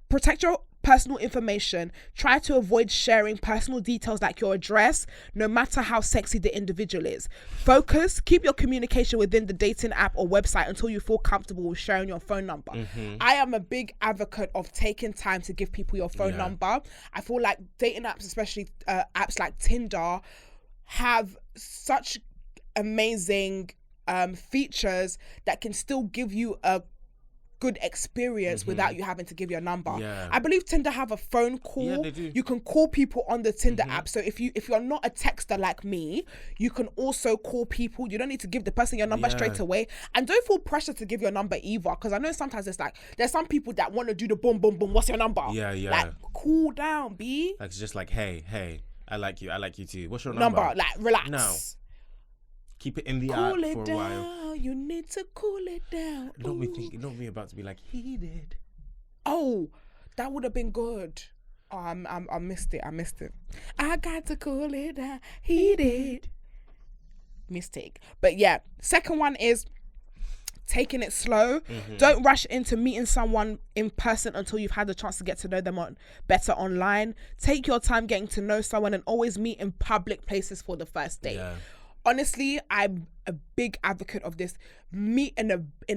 protect your personal information. Try to avoid sharing personal details like your address, no matter how sexy the individual is. Focus, keep your communication within the dating app or website until you feel comfortable with sharing your phone number. I am a big advocate of taking time to give people your phone number. I feel like dating apps, especially apps like Tinder, have such amazing features that can still give you a good experience without you having to give your number. I believe Tinder have a phone call. they do. You can call people on the Tinder app. So if you're not a texter like me, you can also call people. You don't need to give the person your number straight away, and don't feel pressure to give your number either, because I know sometimes it's like there's some people that want to do the boom boom boom, what's your number? Like, cool down, B. Like, it's just like, hey, I like you too. What's your number? Like, relax. No. Keep it in the Cool app it for a down. while. You need to cool it down. Don't be about to be like, he did. Oh, that would have been good. Oh, I missed it. I got to cool it down. He did. Mistake. But yeah, second one is taking it slow. Don't rush into meeting someone in person until you've had the chance to get to know them better online. Take your time getting to know someone, and always meet in public places for the first date. Honestly, I'm a big advocate of this. Meet in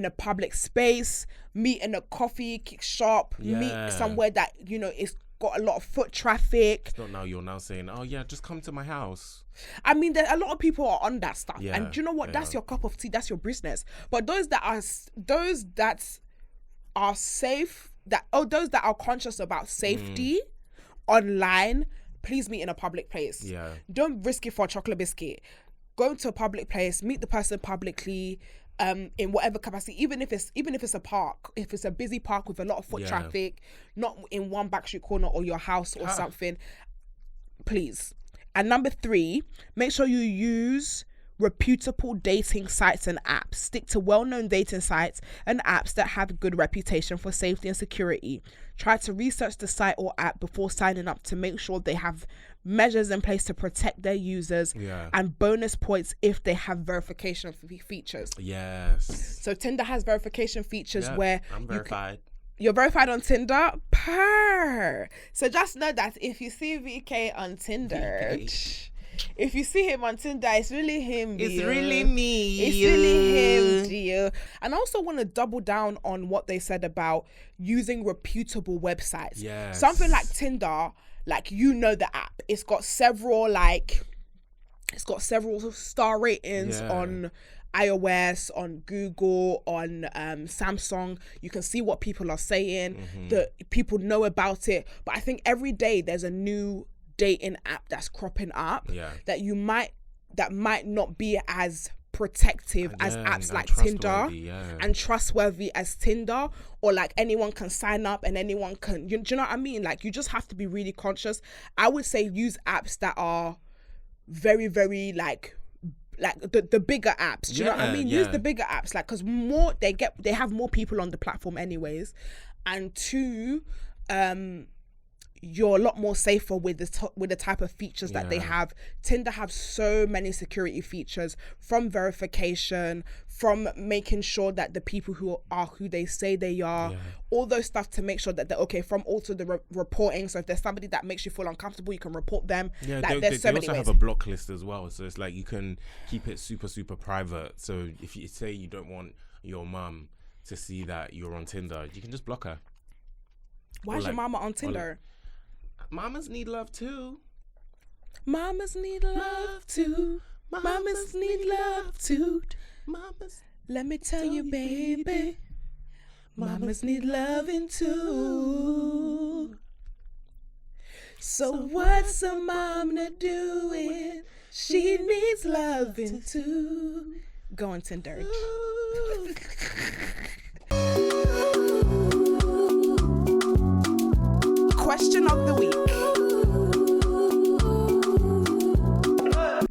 a public space, meet in a coffee shop, meet somewhere that, you know, it's got a lot of foot traffic. It's not now you're now saying, oh yeah, just come to my house. I mean, a lot of people are on that stuff, and do you know what? That's your cup of tea. That's your business. But those that are safe, those that are conscious about safety online, please meet in a public place. Don't risk it for a chocolate biscuit. Go to a public place, meet the person publicly, in whatever capacity, even if it's a park, if it's a busy park with a lot of foot traffic, not in one backstreet corner or your house or something, please. And number 3, make sure you use reputable dating sites and apps. Stick to well-known dating sites and apps that have a good reputation for safety and security. Try to research the site or app before signing up to make sure they have measures in place to protect their users, and bonus points if they have verification features. So Tinder has verification features where I'm verified. You're verified on Tinder. So just know that if you see VK on Tinder, if you see him on Tinder, it's really him. It's really me. It's really him, dear. And I also want to double down on what they said about using reputable websites. Something like Tinder, like, you know, the app, it's got several star ratings on iOS, on Google, on Samsung. You can see what people are saying. The people know about it. But I think every day there's a new dating app that's cropping up that might not be as protective as apps like Tinder and trustworthy as Tinder, or like anyone can sign up and anyone can, do you know what I mean? Like, you just have to be really conscious. I would say use apps that are very, very like the bigger apps. Do you know what I mean? Use the bigger apps, like, because they have more people on the platform anyways, and 2, you're a lot more safer with the type of features that they have. Tinder have so many security features, from verification, from making sure that the people who are who they say they are, all those stuff to make sure that they're okay, from also the reporting. So if there's somebody that makes you feel uncomfortable, you can report them. They also have a block list as well. So it's like you can keep it super, super private. So if you say you don't want your mum to see that you're on Tinder, you can just block her. Why is your mama on Tinder? Mamas need love too. Mamas need love too. Mamas need love too. Mamas. Let me tell you, baby. Mamas need loving too. So what's a mom doing? She needs loving too. Go on Tinder. Question of the week.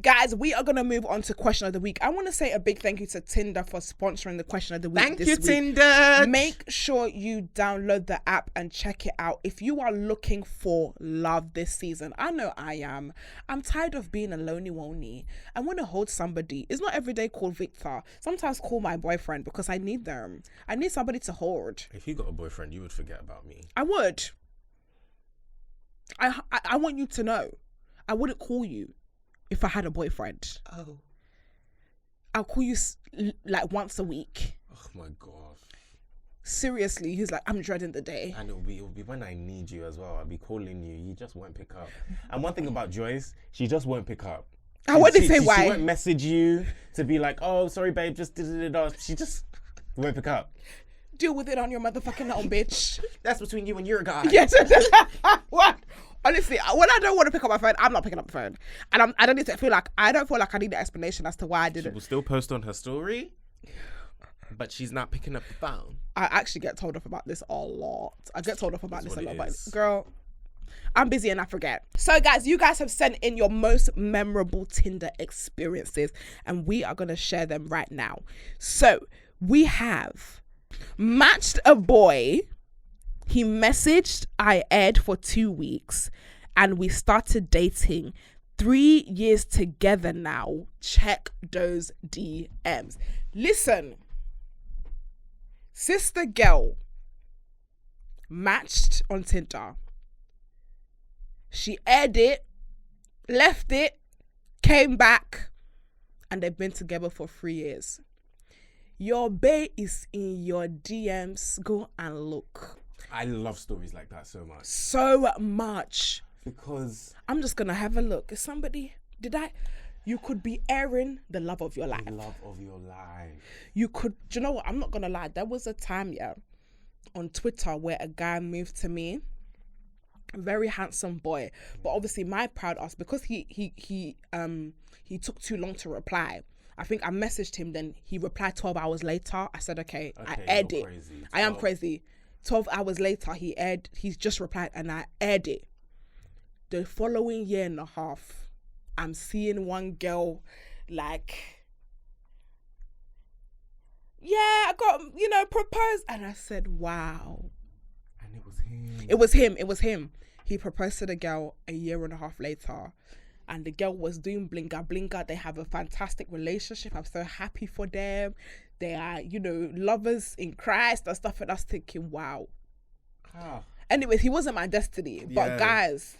Guys, guys, we are going to move on to question of the week. I want to say a big thank you to Tinder for sponsoring the question of the week. Thank this you, week. Tinder. Make sure you download the app and check it out. If you are looking for love this season, I know I am. I'm tired of being a lonely wony. I want to hold somebody. It's not every day call Victor. Sometimes call my boyfriend because I need them. I need somebody to hold. If you got a boyfriend, you would forget about me. I would. I want you to know. I wouldn't call you if I had a boyfriend. Oh. I'll call you like once a week. Oh my God. Seriously, he's like, I'm dreading the day. And it'll be when I need you as well. I'll be calling you. You just won't pick up. And one thing about Joyce, she just won't pick up. I wouldn't say why. She won't message you to be like, oh, sorry, babe, just did it. She just won't pick up. Deal with it on your motherfucking own, bitch. That's between you and your guy. Yes. What? Honestly, when I don't want to pick up my phone, I'm not picking up the phone. And I don't feel like I need an explanation as to why I did She it. will still post on her story, but she's not picking up the phone. I actually get told off about this a lot. I get told off about this a lot. But is. girl, I'm busy and I forget. So guys, you guys have sent in your most memorable Tinder experiences and we are going to share them right now. So we have matched a boy. He messaged I aired for 2 weeks and we started dating. 3 years together now. Check those DMs. Listen, sister girl matched on Tinder. She aired it, left it, came back, and they've been together for 3 years. Your bae is in your DMs. Go and look. I love stories like that so much. So much. Because I'm just gonna have a look. Is somebody, you could be airing the love of your life. the love of your life. You could, do you know what? I'm not gonna lie. There was a time, on Twitter where a guy moved to me. A very handsome boy. But obviously my proud ass, because he took too long to reply. I think I messaged him, then he replied 12 hours later. I said, okay, I aired it. Crazy. I am crazy. 12 hours later, he's just replied and I aired it. The following year and a half, I'm seeing one girl like, yeah, I got, proposed. And I said, wow. And it was him. It was him. He proposed to the girl a year and a half later. And the girl was doing blinga blinga. They have a fantastic relationship. I'm so happy for them. They are, lovers in Christ and stuff. And I was thinking, wow. Anyways, he wasn't my destiny. But guys,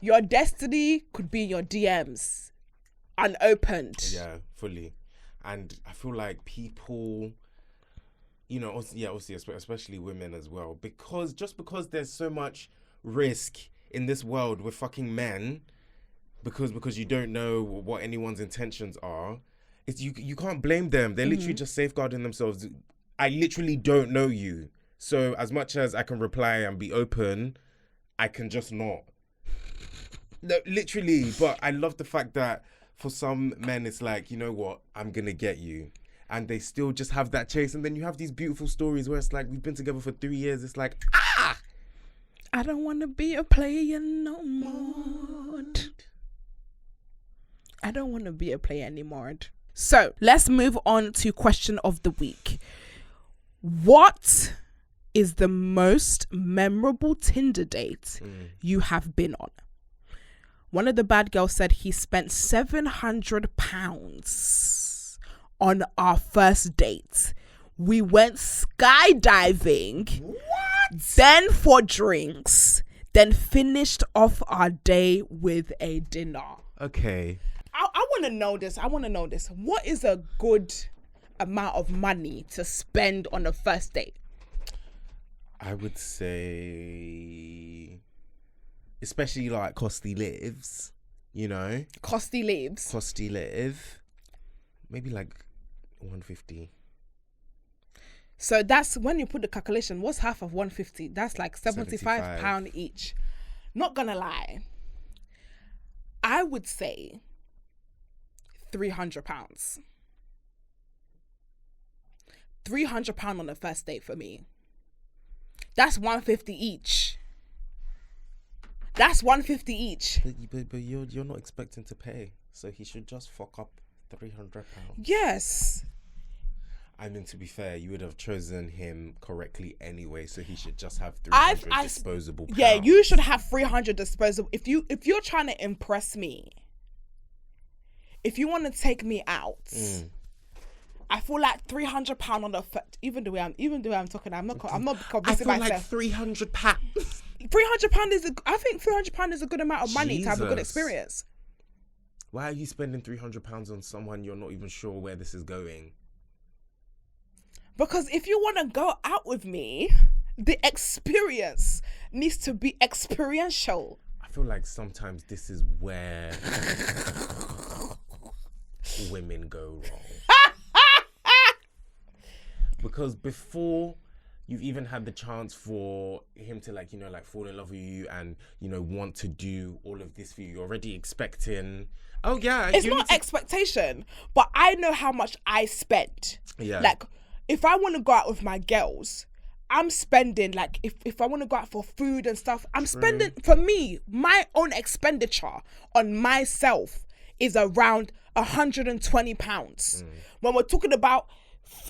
your destiny could be in your DMs, unopened. Yeah, fully. And I feel like people, obviously, especially women as well, because there's so much risk in this world with fucking men, because you don't know what anyone's intentions are. It's you can't blame them. They're literally just safeguarding themselves. I literally don't know you. So as much as I can reply and be open, I can just not. No, literally. But I love the fact that for some men, it's like, you know what? I'm going to get you. And they still just have that chase. And then you have these beautiful stories where it's like, we've been together for 3 years. It's like, I don't want to be a player no more. I don't want to be a player anymore. So let's move on to question of the week. What is the most memorable Tinder date you have been on? One of the bad girls said he spent £700 on our first date. We went skydiving. What? Then for drinks. Then finished off our day with a dinner. okay. I want to know this. What is a good amount of money to spend on a first date? I would say, especially like costly lives, Costly lives. Costly live, maybe like 150. So that's when you put the calculation. What's half of 150? That's like £75 each. Not gonna lie, I would say £300. £300 on the first date for me. That's 150 each. That's 150 each. But you're not expecting to pay. So he should just fuck up £300. Yes. I mean, to be fair, you would have chosen him correctly anyway, so he should just have 300 disposable pounds. Yeah, you should have 300 disposable. If you're trying to impress me, if you want to take me out, I feel like £300 on the even the way I'm talking, I'm not convincing myself. I feel like £300. £300 I think £300 is a good amount of money to have a good experience. Why are you spending £300 on someone you're not even sure where this is going? Because if you want to go out with me, the experience needs to be experiential. I feel like sometimes this is where women go wrong. Because before you've even had the chance for him to fall in love with you and, want to do all of this for you, you're already expecting, oh yeah. It's not expectation, but I know how much I spent. Yeah. Like, if I want to go out with my girls, I'm spending, like, if I want to go out for food and stuff, I'm spending, for me, my own expenditure on myself is around £120. When we're talking about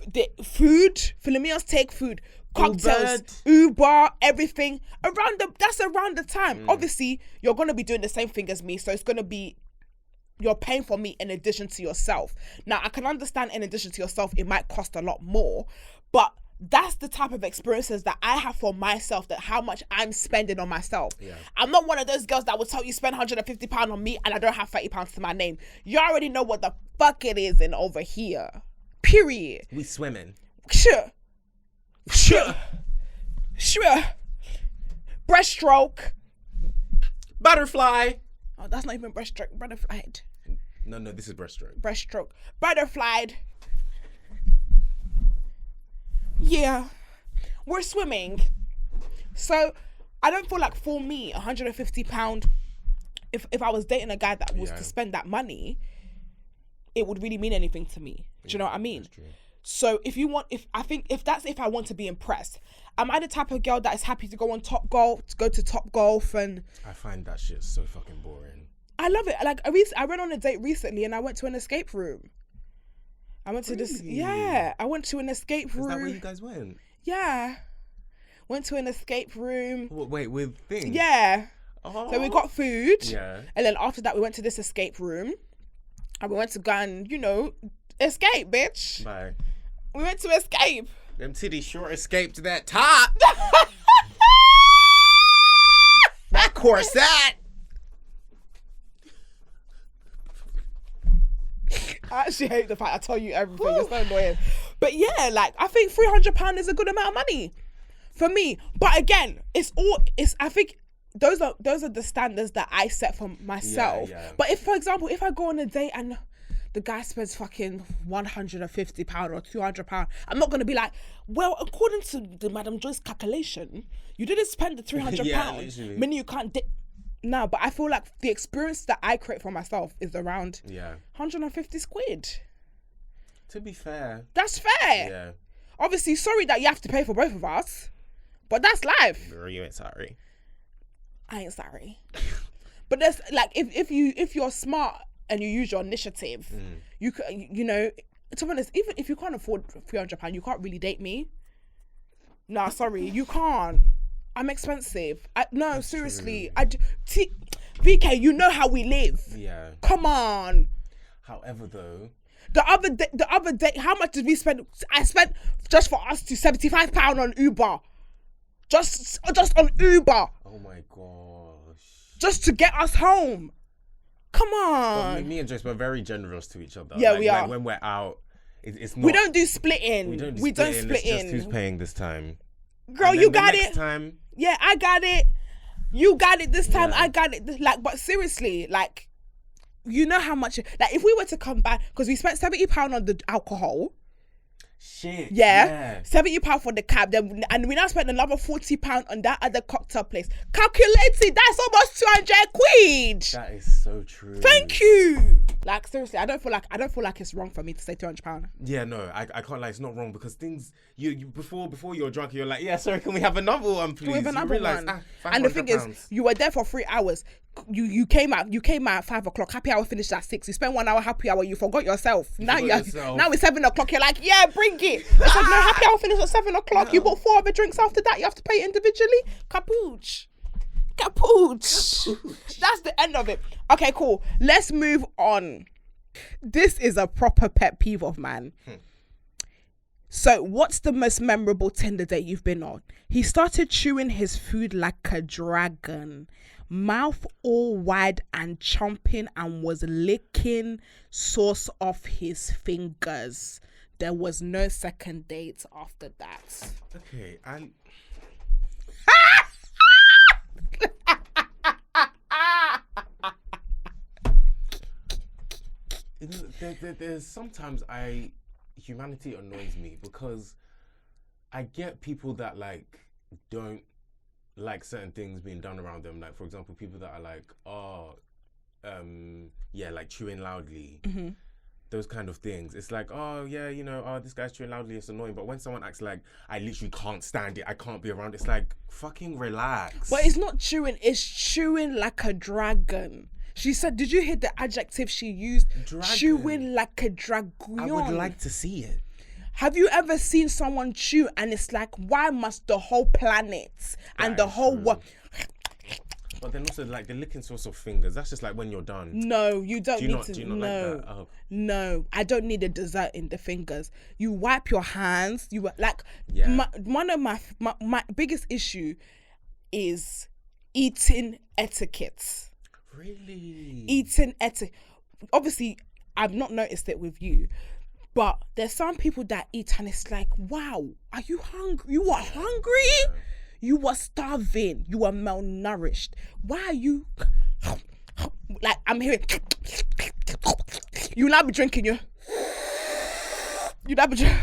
the food, Philomena's take food, cocktails, Uber, everything, that's around the time. Obviously, you're going to be doing the same thing as me, so it's going to be, you're paying for me in addition to yourself. Now, I can understand in addition to yourself, it might cost a lot more, but that's the type of experiences that I have for myself, that how much I'm spending on myself. Yeah. I'm not one of those girls that will tell you spend £150 on me and I don't have £30 to my name. You already know what the fuck it is in over here. Period. We swimming. Sure. Breaststroke. Butterfly. Oh, that's not even breaststroke. Butterfly. No, this is breaststroke. Breaststroke. Butterfly. Yeah. We're swimming. So I don't feel like, for me, £150, if I was dating a guy that was to spend that money, it would really mean anything to me. Do you know what I mean? So if I want to be impressed, am I the type of girl that is happy to go on go to Top Golf? And I find that shit so fucking boring. I love it. Like, I went on a date recently and I went to an escape room. I went to I went to an escape room. Is that where you guys went? Yeah. Went to an escape room. Wait, with things? Yeah. Oh. So we got food. Yeah. And then after that, we went to this escape room. And we went to go and, escape, bitch. Bye. We went to escape. Them titties sure escaped that top. That corset. I actually hate the fact I tell you everything. You're so annoying. But yeah, like, I think £300 is a good amount of money for me. But again, I think those are the standards that I set for myself. Yeah. But if, for example, if I go on a date and the guy spends fucking £150 or £200, I'm not going to be like, well, according to the Madam Joyce calculation, you didn't spend the £300. literally. Meaning you can't No, but I feel like the experience that I create for myself is around 150 quid. To be fair. That's fair. Yeah. Obviously, sorry that you have to pay for both of us, but that's life. Girl, you ain't sorry. I ain't sorry. But there's, like, if you're smart and you use your initiative, you could, to be honest, even if you can't afford £300, you can't really date me. Nah, sorry, you can't. I'm expensive. No, seriously. VK, you know how we live. Yeah. Come on. However, though, the other day, how much did we spend? I spent just for us to £75 on Uber. Just on Uber. Oh my gosh. Just to get us home. Come on. But me and Joyce, we're very generous to each other. Yeah, we are. Like, when we're out, it's not. We don't do splitting. We don't split in. It's just who's paying this time. Girl, you got it. Time. Yeah, I got it. You got it this time. I got it. Like, but seriously, like, you know how much. Like, if we were to come back, because we spent £70 on the alcohol. Shit. Yeah. £70 for the cab. Then, and we now spent another £40 on that other cocktail place. Calculated, that's almost 200 quid. That is so true. Thank you. Like, seriously, I don't feel like it's wrong for me to say £200. Yeah, no, I can't lie. It's not wrong, because things you before you're drunk, you're like, yeah, sorry, can we have another one, please? Can we have another one? Ah, and the thing is, you were there for 3 hours. You came out at 5 o'clock. Happy hour finished at 6. You spent 1 hour happy hour. You forgot yourself. Now it's 7 o'clock. You're like, yeah, bring it. It's like, no, happy hour finished at 7 o'clock. No. You bought 4 other drinks after that. You have to pay individually. Capooch. That's the end of it. Okay, cool. Let's move on. This is a proper pet peeve of mine. So, what's the most memorable Tinder date you've been on? He started chewing his food like a dragon, mouth all wide and chomping, and was licking sauce off his fingers. There was no second date after that. Okay, there's sometimes humanity annoys me because I get people that like don't like certain things being done around them. Like, for example, people that are like, like chewing loudly. Mm-hmm. Those kind of things. It's like, this guy's chewing loudly, it's annoying. But when someone acts like, I literally can't stand it, I can't be around, it's like, fucking relax. But it's not chewing, it's chewing like a dragon. She said, did you hear the adjective she used? Dragon. Chewing like a dragon. I would like to see it. Have you ever seen someone chew and it's like, why must the whole planet and the whole world... But then also like the licking sauce of fingers, that's just like when you're done. No, you don't do you need not, to. Do you not no, like that? Oh. No, I don't need a dessert in the fingers. You wipe your hands. You like, one of my biggest issue is eating etiquette. Really? Eating etiquette. Obviously, I've not noticed it with you. But there's some people that eat and it's like, wow, are you hungry? You are hungry? You are starving. You are malnourished. Why are you... Like, I'm hearing... You now be drinking, you now be drinking.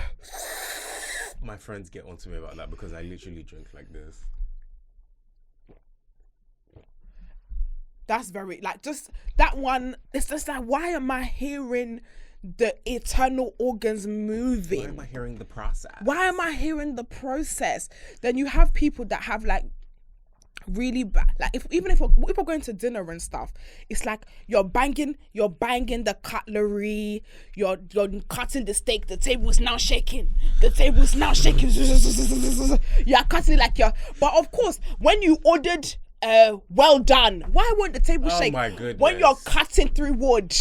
My friends get onto me about that because I literally drink like this. That's very... Like, just that one... It's just like, why am I hearing... the internal organs moving? Why am I hearing the process? Why am I hearing the process? Then you have people that have like really bad, like if we're going to dinner and stuff, it's like you're banging the cutlery, you're cutting the steak, the table is now shaking, you're cutting like but of course when you ordered well done, why won't the table shake? My goodness. When you're cutting through wood.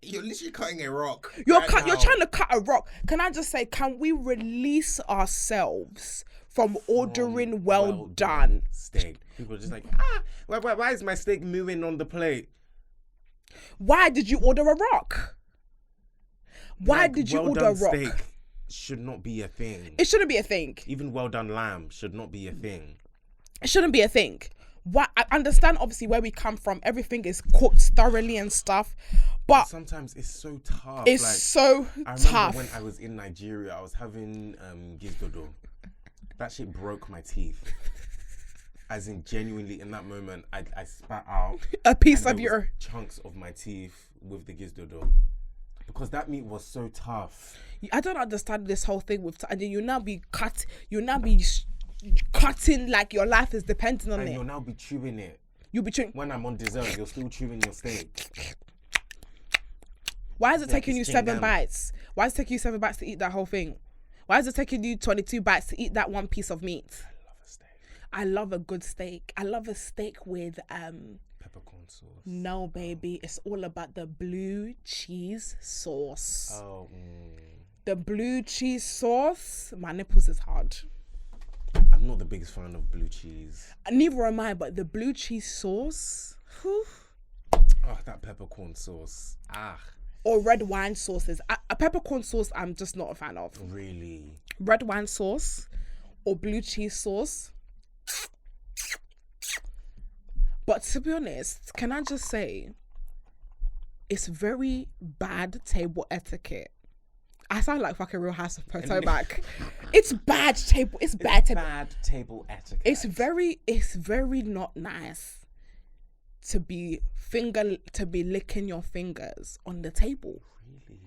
You're literally cutting a rock. You're trying to cut a rock. Can I just say, can we release ourselves from ordering well done steak? People are just like, why is my steak moving on the plate? Why did you order a rock? Why did you order a rock? Steak should not be a thing. It shouldn't be a thing. Even well done lamb should not be a thing. It shouldn't be a thing. What I understand, obviously, where we come from, everything is cooked thoroughly and stuff, but sometimes it's so tough. It's like, so I tough. remember when I was in Nigeria, I was having gizdodo. That shit broke my teeth. As in, genuinely, in that moment, I spat out a piece of your chunks of my teeth with the gizdodo because that meat was so tough. I don't understand this whole thing with, and then you'll now be cutting like your life is dependent on it. And you'll now be chewing it. You'll be chewing. When I'm on dessert, you're still chewing your steak. Why is it taking you 7 bites? Why is it taking you 7 bites to eat that whole thing? Why is it taking you 22 bites to eat that one piece of meat? I love a steak. I love a good steak. I love a steak with peppercorn sauce. No, baby, it's all about the blue cheese sauce. Oh. The blue cheese sauce. My nipples is hard. I'm not the biggest fan of blue cheese. Neither am I, but the blue cheese sauce. Whew. Oh, that peppercorn sauce. Or red wine sauces. A peppercorn sauce, I'm just not a fan of. Really? Red wine sauce or blue cheese sauce. But to be honest, can I just say, it's very bad table etiquette. I sound like fucking Real House of Potomac. It's bad table. It's bad table etiquette. It's very not nice to be licking your fingers on the table. Really?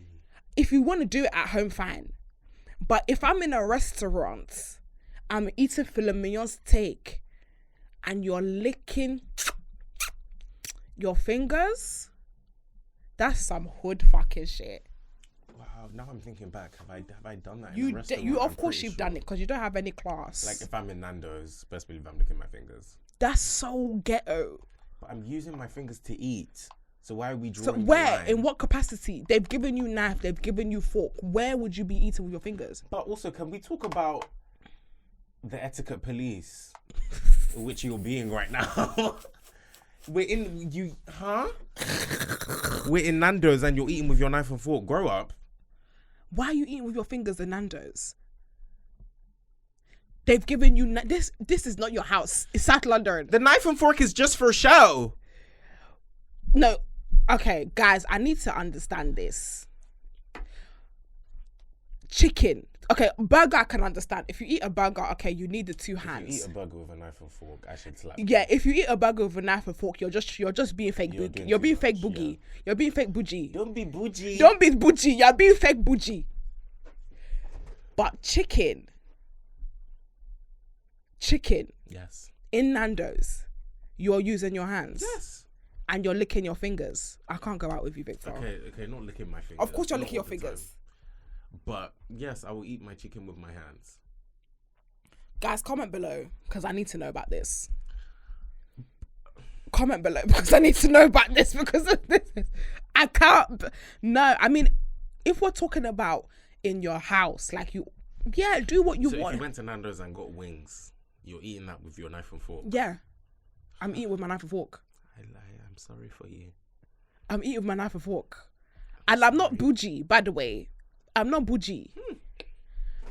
If you want to do it at home, fine. But if I'm in a restaurant, I'm eating filet mignon steak, and you're licking your fingers, that's some hood fucking shit. Wow, now I'm thinking back. Have I done that? In a You restaurant? of I'm course pretty you've sure. done it because you don't have any class. Like if I'm in Nando's, best believe I'm licking my fingers. That's so ghetto. But I'm using my fingers to eat. So why are we So drawing the where, line? in what capacity? They've given you knife, they've given you fork. Where would you be eating with your fingers? But also, can we talk about the etiquette police, which you're being right now? We're in Nando's and you're eating with your knife and fork. Grow up. Why are you eating with your fingers in Nando's? They've given you this. This is not your house. It's South London. The knife and fork is just for show. No, okay, guys, I need to understand this. Chicken. Okay, burger I can understand. If you eat a burger, okay, you need the two hands. If you eat a burger with a knife and fork, I should slap. Yeah, if you eat a burger with a knife and fork, you're just being fake You're boogie. doing You're too being much, fake boogie. yeah. You're being fake bougie. Don't be bougie. Don't be bougie. You're being fake bougie. But chicken Yes. in Nando's, you're using your hands. Yes. And you're licking your fingers. I can't go out with you, Victor. Okay, not licking my fingers. Of course you're Not licking your all the time. fingers. But yes, I will eat my chicken with my hands. Guys, comment below because I need to know about this. Comment below because I need to know about this because of this. I can't. No, I mean, if we're talking about in your house, like do what you So want. if you went to Nando's and got wings, you're eating that with your knife and fork. Yeah, I'm eating with my knife and fork. I'm sorry for you. I'm eating with my knife and fork. And I'm not bougie, by the way. I'm not bougie.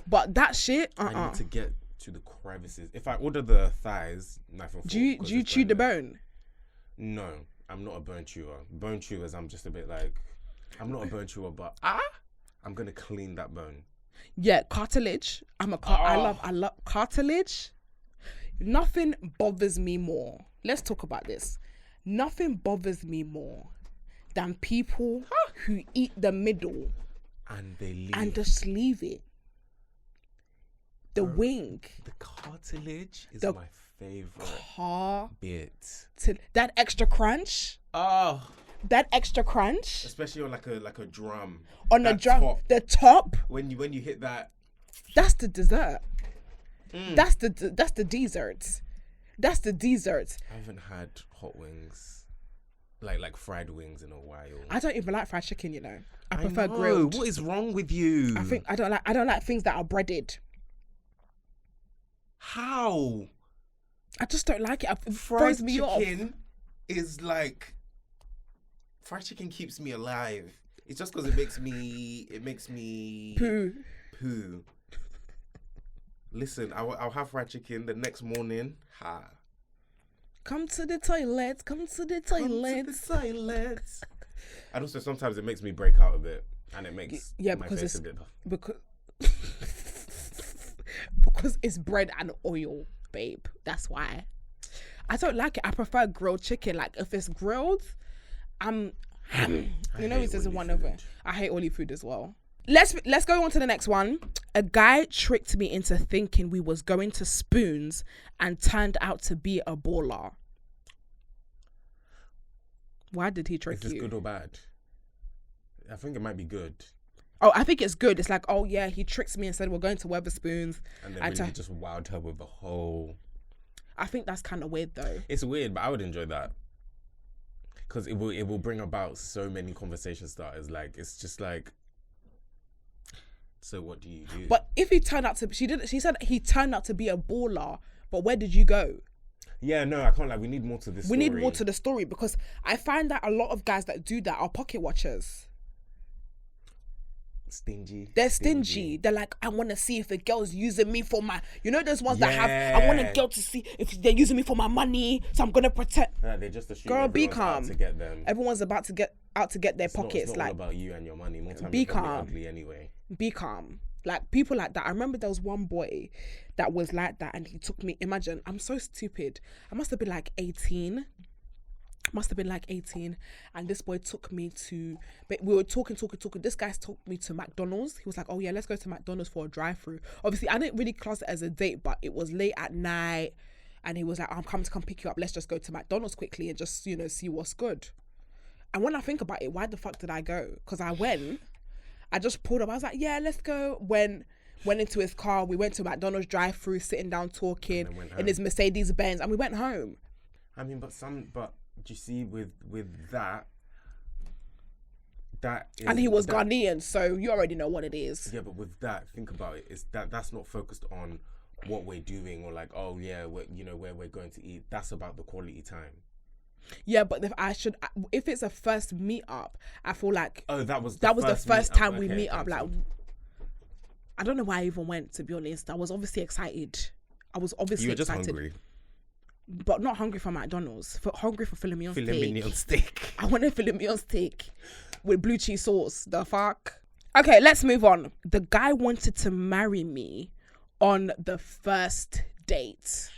But that shit, I need to get to the crevices. If I order the thighs, knife and fork. Do you chew the bone? No, I'm not a bone chewer. Bone chewers, I'm just a bit like, I'm not a bone chewer, but I'm gonna clean that bone. Yeah, cartilage. I love cartilage. Nothing bothers me more. Let's talk about this. Nothing bothers me more than people who eat the middle And they leave. and just leave it. The wing. The cartilage is The my favorite Car. bit. That extra crunch. Oh, That extra crunch. especially on like a drum. On the That drum. top. The top. When you hit that. That's the dessert. That's the dessert. That's the dessert. I haven't had hot wings, like fried wings in a while. I don't even like fried chicken, you know. I I prefer know. grilled. What is wrong with you? I don't like things that are breaded. How? I just don't like it. It Fried throws me off. chicken is like, fried chicken keeps me alive. It's just because it makes me Poo. Listen, I'll have fried chicken the next morning. Come to the toilet. Come to the toilet. toilet. And also sometimes it makes me break out a bit, and it makes my because face it's a bit. because it's bread and oil, babe. That's why. I don't like it. I prefer grilled chicken. Like if it's grilled, you know, this is oily one of it. food. I hate oily food as well. Let's go on to the next one. A guy tricked me into thinking we was going to spoons and turned out to be a baller. Why did he trick Is this you? good or bad? I think it might be good. Oh, I think it's good. It's like, oh yeah, he tricked me and said we're going to Weatherspoons. And then really just wowed her with the whole. I think that's kind of weird though. It's weird, but I would enjoy that. Because it will bring about so many conversation starters. Like, it's just like, so what do you do? But if he turned out to, she said he turned out to be a baller, but where did you go? Yeah, no, I can't. Like, we need more to this We story. need more to the story because I find that a lot of guys that do that are pocket watchers. Stingy. They're stingy. They're like, I want to see if a girl's using me for my, you know, there's ones that have, I want a girl to see if they're using me for my money, so I'm gonna protect. Yeah, they just assume Girl, be everyone's out calm. to get them. Everyone's about to get out to get their pockets. It's not like, all about you and your money. More time be you're probably calm. ugly anyway. be calm. Like people like that. I remember there was one boy that was like that, and he took me. Imagine, I'm so stupid. I must have been like 18. And this boy took me to, but we were talking. This guy took me to McDonald's. He was like, oh yeah, let's go to McDonald's for a drive-through. Obviously I didn't really class it as a date, but it was late at night And he was like, I'm coming to come pick you up. Let's just go to McDonald's quickly and just, see what's good. And when I think about it, why the fuck did I go? Because I just pulled up. I was like, yeah, let's go. Went into his car. We went to McDonald's drive-through, sitting down talking in his Mercedes Benz, and we went home. I mean, but do you see with that is, and he was Ghanaian, so you already know what it is. Yeah, but with that, think about it. Is that's not focused on what we're doing or like, oh yeah, where we're going to eat. That's about the quality time. Yeah, but if it's a first meet up, I feel like that was the first time we meet up. Cancelled. Like, I don't know why I even went. To be honest, I was obviously excited. You were just hungry, but not hungry for McDonald's. Hungry for filet mignon steak. I wanted filet mignon steak with blue cheese sauce. The fuck. Okay, let's move on. The guy wanted to marry me on the first date.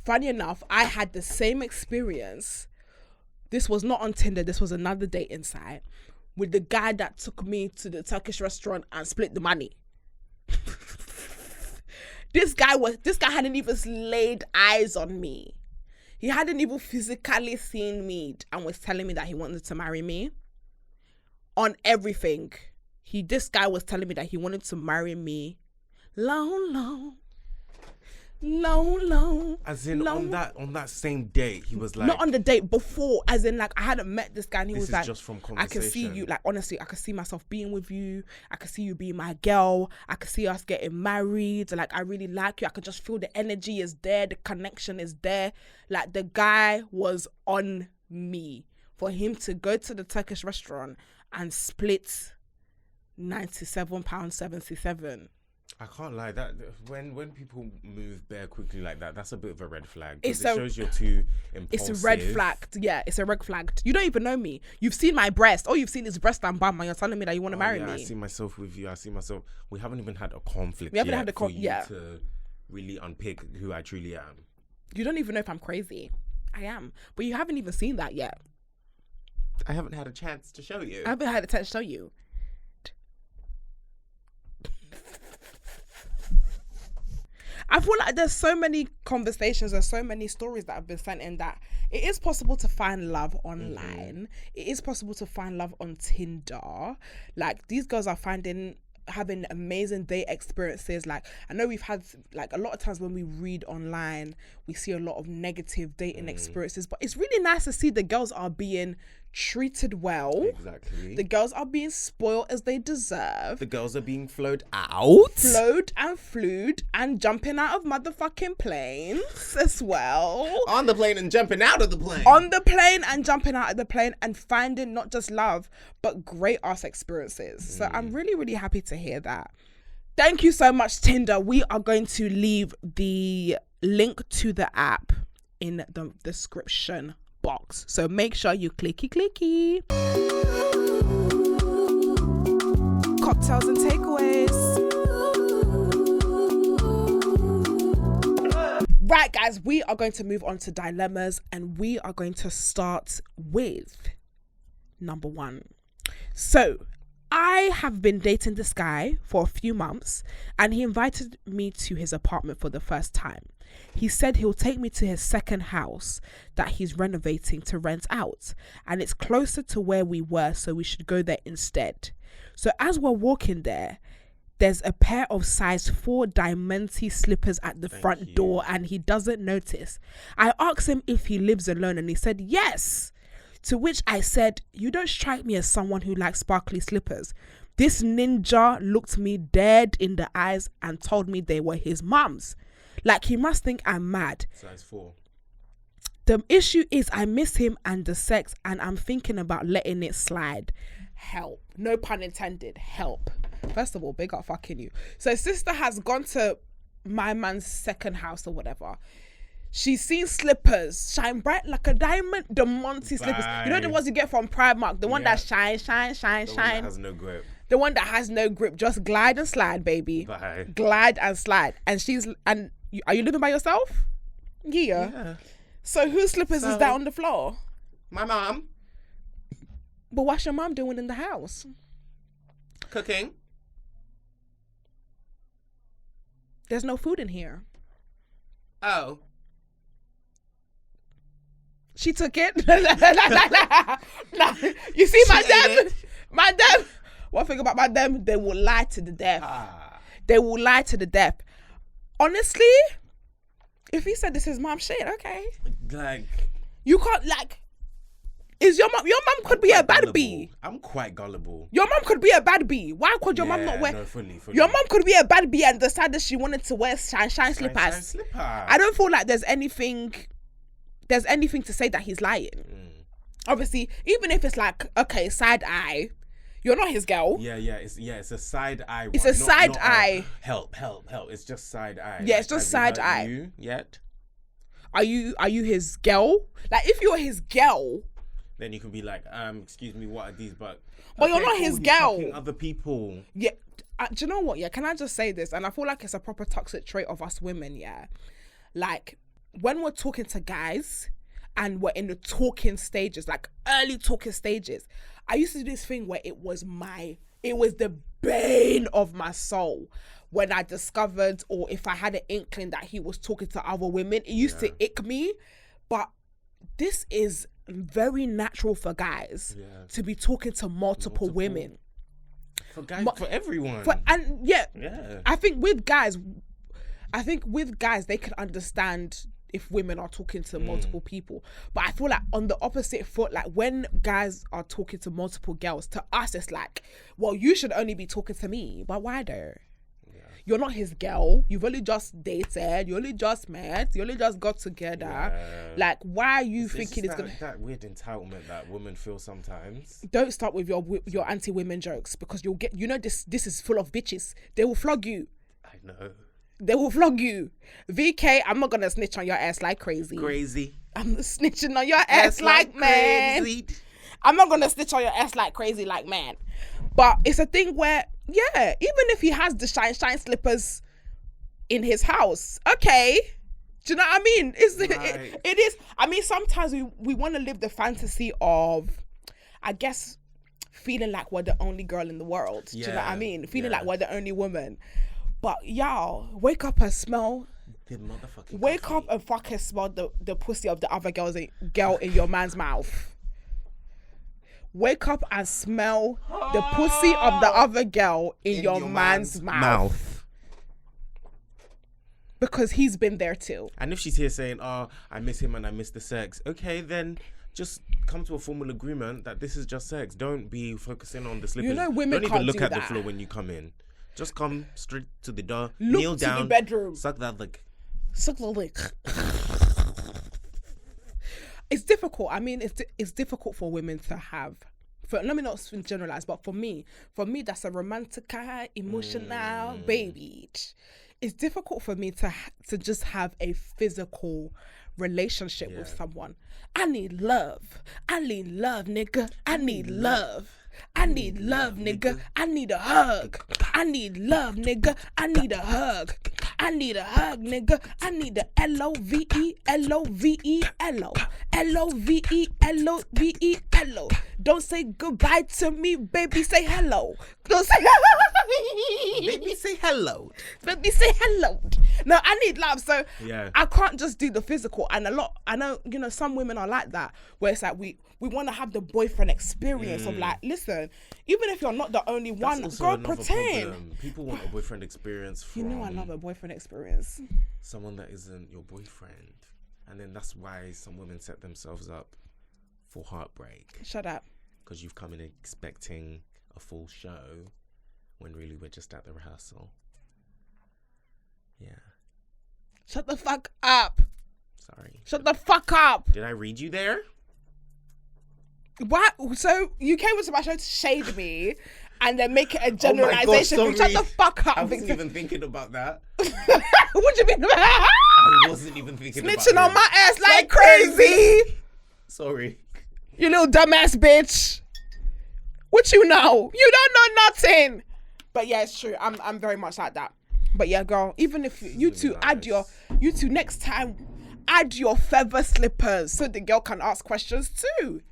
Funny enough, I had the same experience. This was not on Tinder. This was another dating site with the guy that took me to the Turkish restaurant and split the money. This guy hadn't even laid eyes on me. He hadn't even physically seen me and was telling me that he wanted to marry me on everything. This guy was telling me that he wanted to marry me long. As in on that same date, he was like, not on the date before, as in like I hadn't met this guy and he was like, just from I can see you, like honestly, I can see myself being with you. I can see you being my girl. I can see us getting married. Like, I really like you. I could just feel the energy is there. The connection is there. Like, the guy was on me for him to go to the Turkish restaurant and split £97.77. I can't lie, that when people move bare quickly like that, that's a bit of a red flag. It shows you're too impulsive. It's a red flag. Yeah, it's a red flag. You don't even know me. You've seen my breast. All you've seen is breast and bum, and you're telling me that you want to marry me. I see myself with you. We haven't even had a conflict. We haven't had a for you to really unpick who I truly am. You don't even know if I'm crazy. I am, but you haven't even seen that yet. I haven't had a chance to show you. I haven't had a chance to show you. I feel like there's so many conversations and so many stories that have been sent in that it is possible to find love online. It is possible to find love on Tinder. Like, these girls are having amazing date experiences. Like, I know we've had, like, a lot of times when we read online, we see a lot of negative dating experiences, but it's really nice to see the girls are being treated well. Exactly. The girls are being spoiled as they deserve. The girls are being flowed and flued and jumping out of motherfucking planes as well. On the plane and jumping out of the plane. On the plane and jumping out of the plane and finding not just love, but great ass experiences. So I'm really, really happy to hear that. Thank you so much, Tinder. We are going to leave the link to the app in the description box. So make sure you clicky. Cocktails and takeaways. Right, guys, we are going to move on to dilemmas, and we are going to start with number 1. So I have been dating this guy for a few months, and he invited me to his apartment for the first time. He said he'll take me to his second house that he's renovating to rent out, and it's closer to where we were, so we should go there instead. So as we're walking there, there's a pair of size 4 Diamante slippers at the front door, and he doesn't notice. I asked him if he lives alone, and he said yes. To which I said, you don't strike me as someone who likes sparkly slippers. This ninja looked me dead in the eyes and told me they were his mum's. Like, he must think I'm mad. Size 4. The issue is I miss him and the sex, and I'm thinking about letting it slide. Help. No pun intended. Help. First of all, big up fucking you. So sister has gone to my man's second house or whatever. She's seen slippers shine bright like a diamond. The Monty slippers. You know the ones you get from Primark? The one that shine. The one that has no grip. The one that has no grip. Just glide and slide, baby. Bye. Glide and slide. And are you living by yourself? Yeah. So whose slippers is that on the floor? My mom. But what's your mom doing in the house? Cooking. There's no food in here. Oh. She took it. Nah, you see, madam. One thing about madam, they will lie to the death. They will lie to the death. Honestly, if he said this is mom shit, okay. Like, you can't like. Is your mom? Your mom could be a bad bee. I'm quite gullible. Your mom could be a bad bee. Why could your mom not wear? No, fully. Your mom could be a bad bee and decided she wanted to wear shine slippers. I don't feel like there's anything to say that he's lying. Obviously, even if it's like, okay, side eye, you're not his girl. Yeah, it's a side eye. It's a side eye. Help! It's just side eye. Yeah, it's just side eye. You yet? Are you his girl? Like, if you're his girl, then you can be like, excuse me, what are these? But you're not his girl. Other people. Yeah. Do you know what? Yeah. Can I just say this? And I feel like it's a proper toxic trait of us women. Yeah. Like, when we're talking to guys and we're in the talking stages, like early talking stages, I used to do this thing where it was the bane of my soul when I discovered, or if I had an inkling that he was talking to other women. It used to ick me, but this is very natural for guys to be talking to multiple women. For guys, for everyone. I think with guys, they can understand if women are talking to multiple people. But I feel like on the opposite foot, like when guys are talking to multiple girls, to us it's like, well, you should only be talking to me. But why though? You're not his girl. You've only just dated. You only just met. You only just got together. Yeah. Like, why are you thinking it's gonna? That weird entitlement that women feel sometimes. Don't start with your anti-women jokes, because you'll get. You know this is full of bitches. They will flog you. I know. They will flog you. VK, I'm not gonna snitch on your ass like crazy. I'm snitching on your ass like man. Crazy. I'm not gonna snitch on your ass like crazy like man. But it's a thing where, yeah, even if he has the shine slippers in his house, okay. Do you know what I mean? It is. I mean, sometimes we want to live the fantasy of, I guess, feeling like we're the only girl in the world. Do you know what I mean? Feeling like we're the only woman. But y'all, wake up and smell. Wake up and fucking smell the pussy of the other girl in your man's mouth. Wake up and smell the pussy of the other girl in your man's mouth. Because he's been there too. And if she's here saying, oh, I miss him and I miss the sex, okay, then just come to a formal agreement that this is just sex. Don't be focusing on the slippers. You know, women don't can't even look do at that. the floor when you come in. Just come straight to the door, Look kneel to down, the bedroom. suck that lick. Suck the lick. It's difficult. I mean, it's difficult for women to have. Let me not generalize, but for me, that's a romantic, emotional baby. It's difficult for me to just have a physical relationship with someone. I need love, nigga. I need love. I need love, nigga. I need a hug. I need love, nigga. I need a hug. I need a hug, nigga. I need a LOVE, LOVE, LO. LOVE, LOVE, LO. Don't say goodbye to me, baby. Say hello. Don't say Baby, say hello. Baby, say hello. No, I need love, so yeah. I can't just do the physical. And I know, you know, some women are like that, where it's like we want to have the boyfriend experience of like, listen, even if you're not the only one, girl, pretend. Problem. People want a boyfriend experience from... You know I love a boyfriend experience. Someone that isn't your boyfriend. And then that's why some women set themselves up for heartbreak. Shut up. Because you've come in expecting a full show when really we're just at the rehearsal. Yeah. Shut the fuck up. Sorry. Shut the fuck up. Did I read you there? What? So you came into my show to shade me and then make it a generalization. Oh my God, shut the fuck up. I wasn't even thinking about that. What do you mean? I wasn't even thinking about Snitching on him. my ass like crazy. Sorry. You little dumbass bitch. What you know? You don't know nothing. But yeah, it's true. I'm very much like that. But yeah, girl, even if you two next time, add your feather slippers so the girl can ask questions too.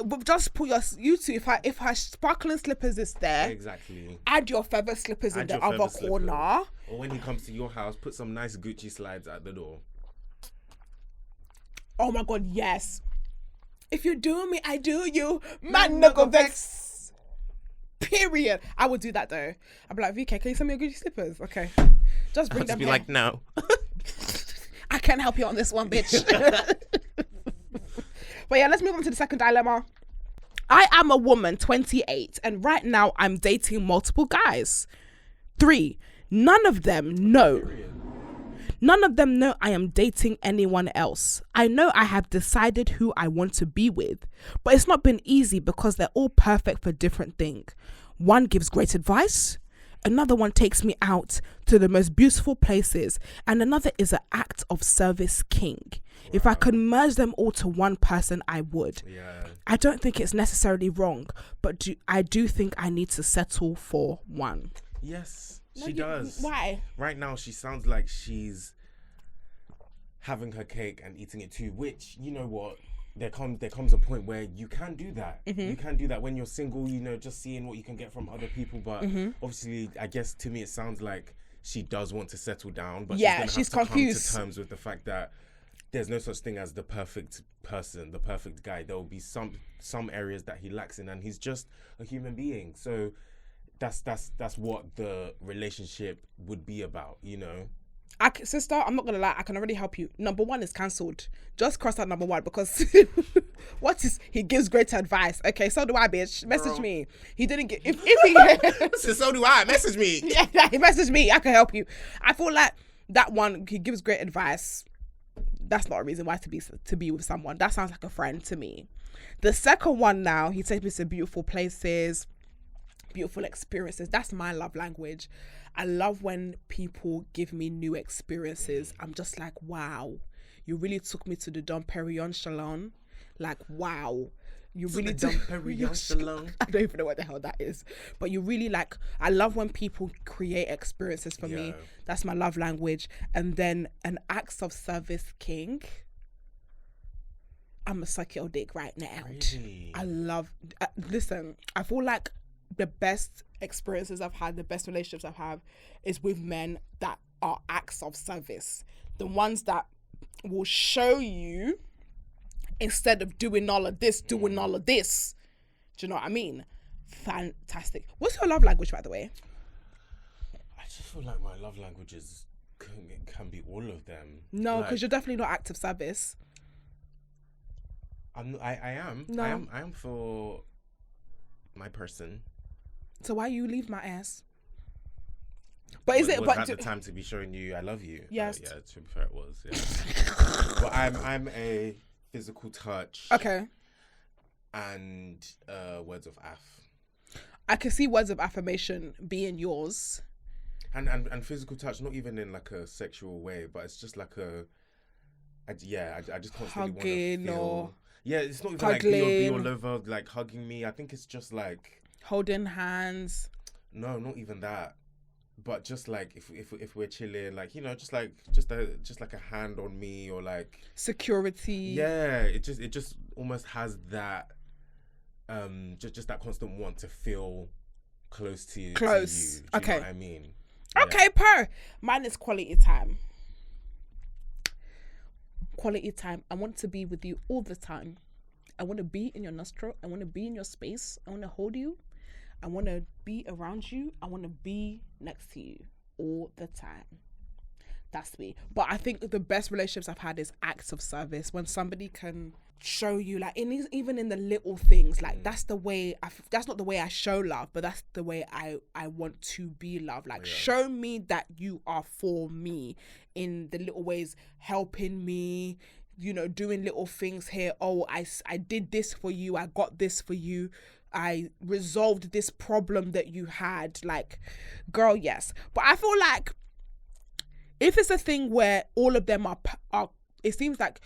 But just put you two, if her sparkling slippers is there, exactly, add your feather slippers in the other corner. Or when he comes to your house, put some nice Gucci slides at the door. Oh my God, yes. If you do me, I do you. Man, no go vex. Period. I would do that though. I'd be like, VK, can you send me your Gucci slippers? Okay. Just bring Just them be here. like, no. I can't help you on this one, bitch. But yeah, let's move on to the second dilemma. I am a woman, 28, and right now I'm dating multiple guys. 3, none of them know. None of them know I am dating anyone else. I know I have decided who I want to be with, but it's not been easy because they're all perfect for different things. One gives great advice, another one takes me out to the most beautiful places, and another is an act of service king. Wow. If I could merge them all to one person, I would. Yeah. I don't think it's necessarily wrong, but I do think I need to settle for one. Yes, she does. Why? Right now, she sounds like she's having her cake and eating it too, which, you know what? There comes a point where you can do that. Mm-hmm. You can do that when you're single, you know, just seeing what you can get from other people. But obviously, I guess to me, it sounds like she does want to settle down. But yeah, she's she's gonna have to confused. come to terms with the fact that there's no such thing as the perfect person, the perfect guy. There will be some areas that he lacks in, and he's just a human being. So that's what the relationship would be about, you know. Sister, I'm not gonna lie, I can already help you. Number 1 is cancelled. Just cross out number 1 because what is he gives great advice. Okay, so do I, bitch. Message me. He didn't get if he So do I. Message me. yeah, he messaged me. I can help you. I feel like that one, he gives great advice. That's not a reason why to be with someone. That sounds like a friend to me. The second one now, he takes me to beautiful places, beautiful experiences. That's my love language. I love when people give me new experiences. I'm just like, wow, you really took me to the Dom Perignon salon. Like, wow. You really Dom Perignon salon. I don't even know what the hell that is. But you really like, I love when people create experiences for me. That's my love language. And then an acts of service king. I'm a suck your dick right now. Really? I love, listen, I feel like the best experiences I've had, the best relationships I've had is with men that are acts of service. The ones that will show you instead of doing all of this, doing all of this. Do you know what I mean? Fantastic. What's your love language, by the way? I just feel like my love languages can be all of them. No, because like, you're definitely not acts of service. I am. No. I am for my person. So why you leave my ass? But is it? Was But that the time to be showing you I love you? Yes. Yeah. To be fair, it was. Yeah. But I'm a physical touch. Okay. And words of aff. I can see words of affirmation being yours. And physical touch, not even in like a sexual way, but it's just like I just constantly want to feel. Or yeah, it's not even cuddling. like be all over, like hugging me. I think it's just like holding hands. No, not even that. But just like if we're chilling, like, you know, just like a hand on me, or like security. Yeah, it just almost has that just that constant want to feel close to you. Close. Do you Okay. know what I mean? Okay, mine is quality time. Quality time. I want to be with you all the time. I want to be in your nostril. I want to be in your space. I want to hold you. I want to be around you. I want to be next to you all the time. That's me. But I think the best relationships I've had is acts of service. When somebody can show you, like, even in the little things, like that's the way. That's not the way I show love, but that's the way I want to be loved. Like, show me that you are for me in the little ways, helping me. You know, doing little things here. Oh, I did this for you. I got this for you. I resolved this problem that you had. Like, girl, yes. But I feel like if it's a thing where all of them are it seems like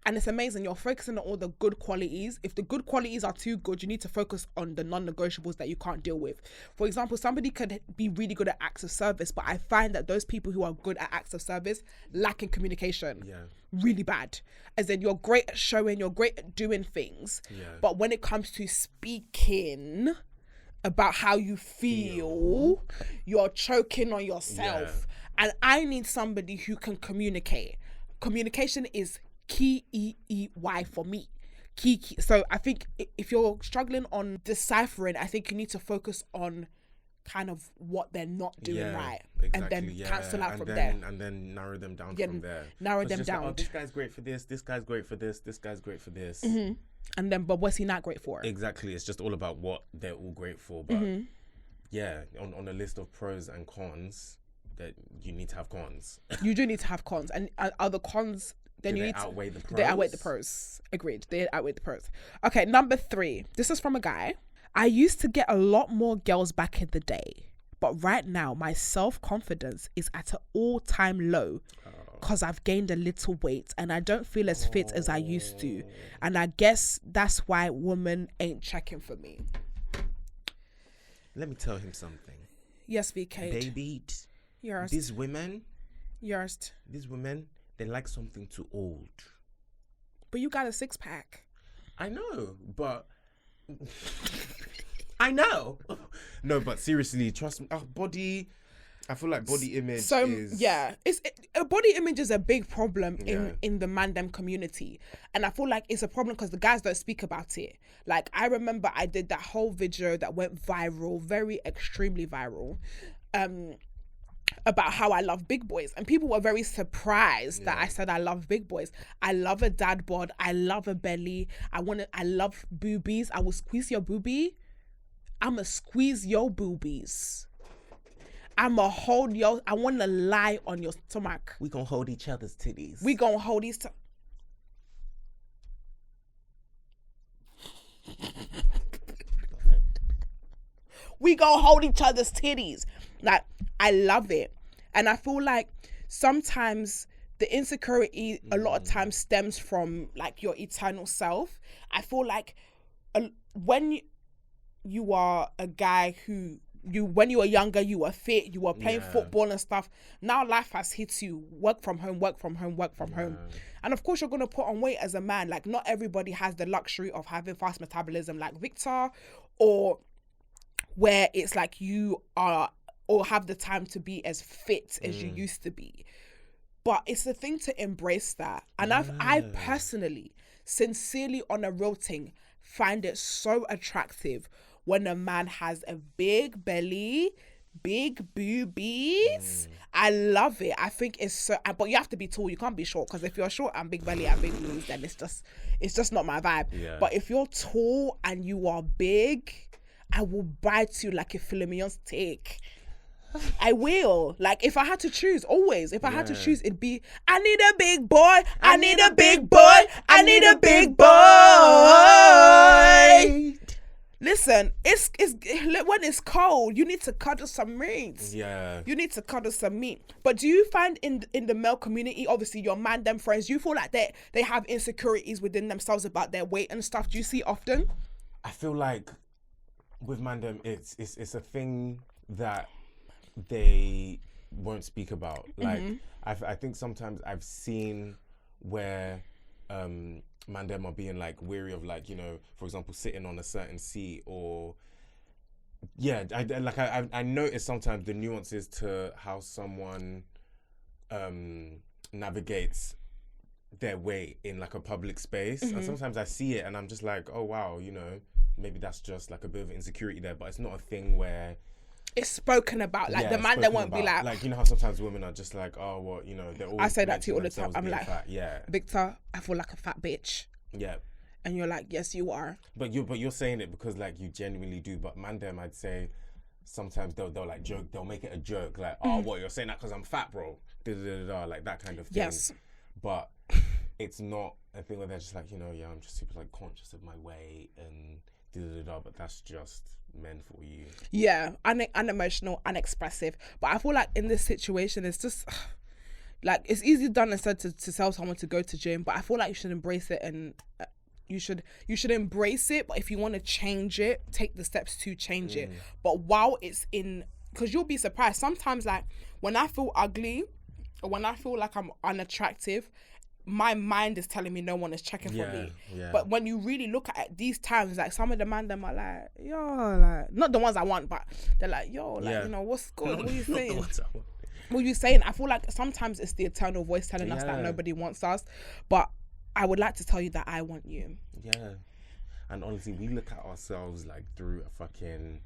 and it's amazing, you're focusing on all the good qualities. If the good qualities are too good, you need to focus on the non-negotiables that you can't deal with. For example, somebody could be really good at acts of service, but I find that those people who are good at acts of service lack in communication. Yeah. Really bad. As in, you're great at showing, you're great at doing things, but when it comes to speaking about how you feel, you're choking on yourself. And I need somebody who can communicate. Communication is Key for me. Key. So I think if you're struggling on deciphering, I think you need to focus on kind of what they're not doing right, and then cancel out from there, and then narrow them down from there. Narrow them down. Like, oh, this guy's great for this. This guy's great for this. This guy's great for this. Mm-hmm. And then, but what's he not great for? Exactly. It's just all about what they're all great for. But yeah, on a list of pros and cons, that you need to have cons. You do need to have cons, and are the cons? Then you need to outweigh the pros. They outweigh the pros. Agreed. They outweigh the pros. Okay, number 3. This is from a guy. I used to get a lot more girls back in the day, but right now my self-confidence is at an all-time low because I've gained a little weight and I don't feel as fit as I used to. And I guess that's why women ain't checking for me. Let me tell him something. Yes, VK. Baby, Yours. these women, they like something too old. But you got a 6-pack. I know, but... I know. No, but seriously, trust me. Body, I feel like body image is... Yeah, body image is a big problem in the mandem community. And I feel like it's a problem because the guys don't speak about it. Like, I remember I did that whole video that went viral, very extremely viral, about how I love big boys, and people were very surprised that I said I love big boys. I love a dad bod. I love a belly. I love boobies. I will squeeze your boobie. I'ma squeeze your boobies. I'ma hold your. I want to lie on your stomach. We gonna hold each other's titties. We gonna hold these. We gonna hold each other's titties. Like, I love it. And I feel like sometimes the insecurity a lot of times stems from like your eternal self. I feel like when you are a guy who when you were younger, you were fit, you were playing football and stuff. Now life has hit you. Work from home. And of course you're going to put on weight as a man. Like, not everybody has the luxury of having fast metabolism like Victor, or where it's like you are or have the time to be as fit as you used to be. But it's the thing to embrace that. And I personally, sincerely, on a real thing, find it so attractive when a man has a big belly, big boobies. I love it. I think it's so, but you have to be tall. You can't be short, because if you're short and big belly and big boobs, then it's just not my vibe. Yeah. But if you're tall and you are big, I will bite you like a filet mignon steak. I will. Like, if I had to choose, always. If I had to choose, it'd be, I need a big boy. I need a big boy. I need a big boy. Listen, it's when it's cold, you need to cuddle some meat. Yeah. You need to cuddle some meat. But do you find in the male community, obviously your man, them friends, do you feel like they have insecurities within themselves about their weight and stuff? Do you see often? I feel like with mandem, it's a thing that they won't speak about. Like, I think sometimes I've seen where mandem are being like weary of, like, you know, for example, sitting on a certain seat, or I notice sometimes the nuances to how someone navigates their weight in like a public space, and sometimes I see it and I'm just like, oh wow, you know, maybe that's just like a bit of insecurity there, but it's not a thing where it's spoken about. Like, the man that won't be like, you know how sometimes women are just like, oh, well, you know, they're always, I say that to you all the time. I'm like, fat. Victor, I feel like a fat bitch. Yeah. And you're like, yes, you are. But you're saying it because like you genuinely do. But mandem, I'd say sometimes they'll like joke, they'll make it a joke, like, oh, what, you're saying that because I'm fat, bro? Like that kind of thing. Yes. But it's not a thing where they're just like, you know, yeah, I'm just super like conscious of my weight and but that's just men for you. Yeah, unemotional, unexpressive. But I feel like in this situation, it's just like, it's easy done and said to tell someone to go to gym, but I feel like you should embrace it, and you should embrace it. But if you want to change it, take the steps to change it. But while it's in, because you'll be surprised sometimes, like when I feel ugly or when I feel like I'm unattractive, my mind is telling me no one is checking for me. Yeah. But when you really look at it, these times, like some of the man them are like, yo, like, not the ones I want, but they're like, yo, like, you know, what's good? What are you saying? What are you saying? I feel like sometimes it's the eternal voice telling us that nobody wants us. But I would like to tell you that I want you. Yeah. And honestly, we look at ourselves like through a fucking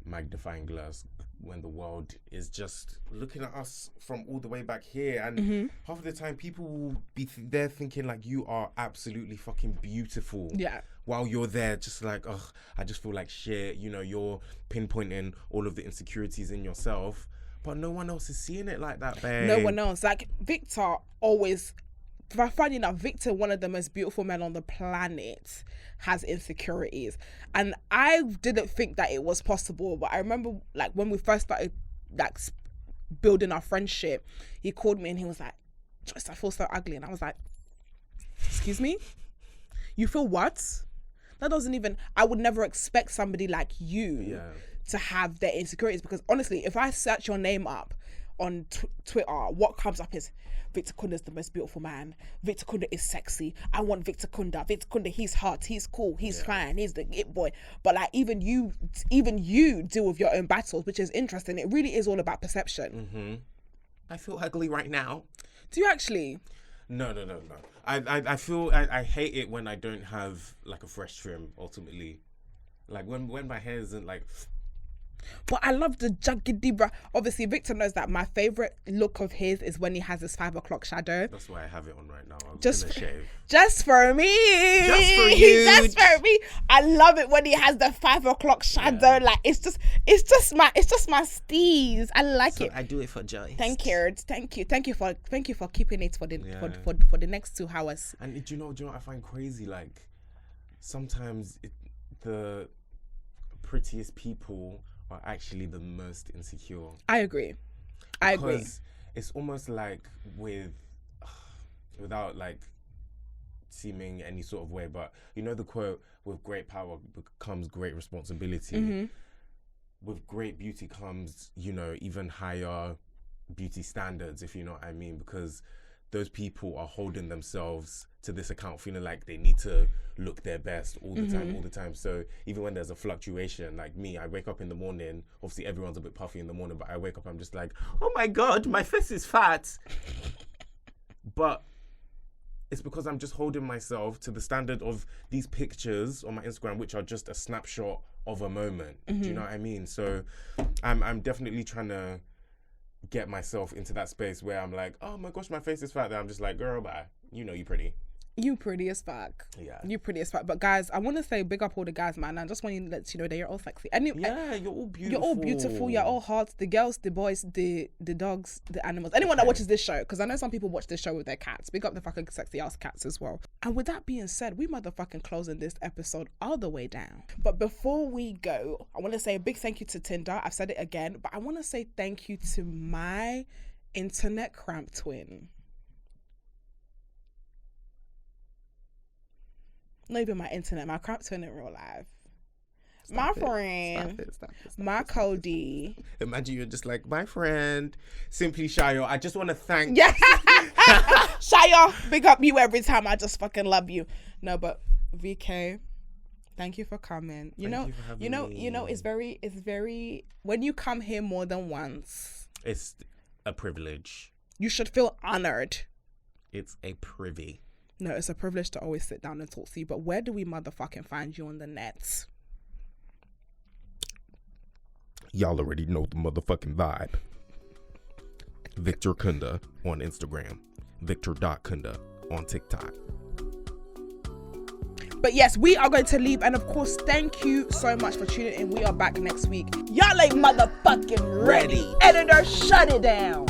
magnifying glass when the world is just looking at us from all the way back here. And half of the time, people will be there thinking like you are absolutely fucking beautiful. Yeah. While you're there, just like, ugh, I just feel like shit. You know, you're pinpointing all of the insecurities in yourself, but no one else is seeing it like that, babe. No one else. Like Victor always. Funny enough, Victor, one of the most beautiful men on the planet, has insecurities, and I didn't think that it was possible. But I remember, like, when we first started, like, building our friendship, he called me and he was like, "Joyce, I feel so ugly," and I was like, "Excuse me, you feel what? That doesn't even. I would never expect somebody like you to have their insecurities, because honestly, if I search your name up on Twitter, what comes up is Victor Kunda is the most beautiful man. Victor Kunda is sexy. I want Victor Kunda. Victor Kunda, he's hot, he's cool, he's fine, he's the it boy. But like even you deal with your own battles, which is interesting. It really is all about perception. I feel ugly right now. Do you actually? No. I feel I hate it when I don't have like a fresh trim. Ultimately, like when my hair isn't like. But I love the jaggedy bra. Obviously, Victor knows that my favorite look of his is when he has his 5 o'clock shadow. That's why I have it on right now. I'm Just gonna shave. Just for me. Just for you. Just for me. I love it when he has the 5 o'clock shadow. Yeah. Like it's just my steez. I like it. I do it for Joyce. Thank you for keeping it for the for the next 2 hours. And do you know what I find crazy? Like sometimes the prettiest people are actually the most insecure. I agree. Because it's almost like without like seeming any sort of way, but you know the quote, with great power comes great responsibility. With great beauty comes, you know, even higher beauty standards, if you know what I mean, because those people are holding themselves to this account, feeling like they need to look their best all the time. So even when there's a fluctuation, like me, I wake up in the morning, obviously everyone's a bit puffy in the morning, but I wake up, I'm just like, oh my God, my face is fat. But it's because I'm just holding myself to the standard of these pictures on my Instagram, which are just a snapshot of a moment. Do you know what I mean? So I'm definitely trying to get myself into that space where I'm like, oh my gosh, my face is fat. Then I'm just like, girl, bye. You know you pretty. You pretty as fuck. Yeah. You pretty as fuck. But guys, I want to say big up all the guys, man. I just want to let you know that you're all sexy. And you're all beautiful. You're all beautiful. You're all hot. The girls, the boys, the dogs, the animals. Anyone that watches this show, because I know some people watch this show with their cats. Big up the fucking sexy ass cats as well. And with that being said, we motherfucking closing this episode all the way down. But before we go, I want to say a big thank you to Tinder. I've said it again, but I want to say thank you to my internet cramp twin. Not even my internet, my cramp twin in real life. My friend, my Cody. Imagine you're just like, my friend, Simply Shayo, I just want to thank. Yeah. Shayo, big up you every time. I just fucking love you. No, but VK, thank you for coming. You know, it's very, when you come here more than once, it's a privilege. You should feel honored. It's a privy. No, it's a privilege to always sit down and talk to you, but where do we motherfucking find you on the net? Y'all already know the motherfucking vibe. Victor Kunda on Instagram. Victor.Kunda on TikTok. But yes, we are going to leave, and of course, thank you so much for tuning in. We are back next week. Y'all ain't motherfucking ready. Editor, shut it down.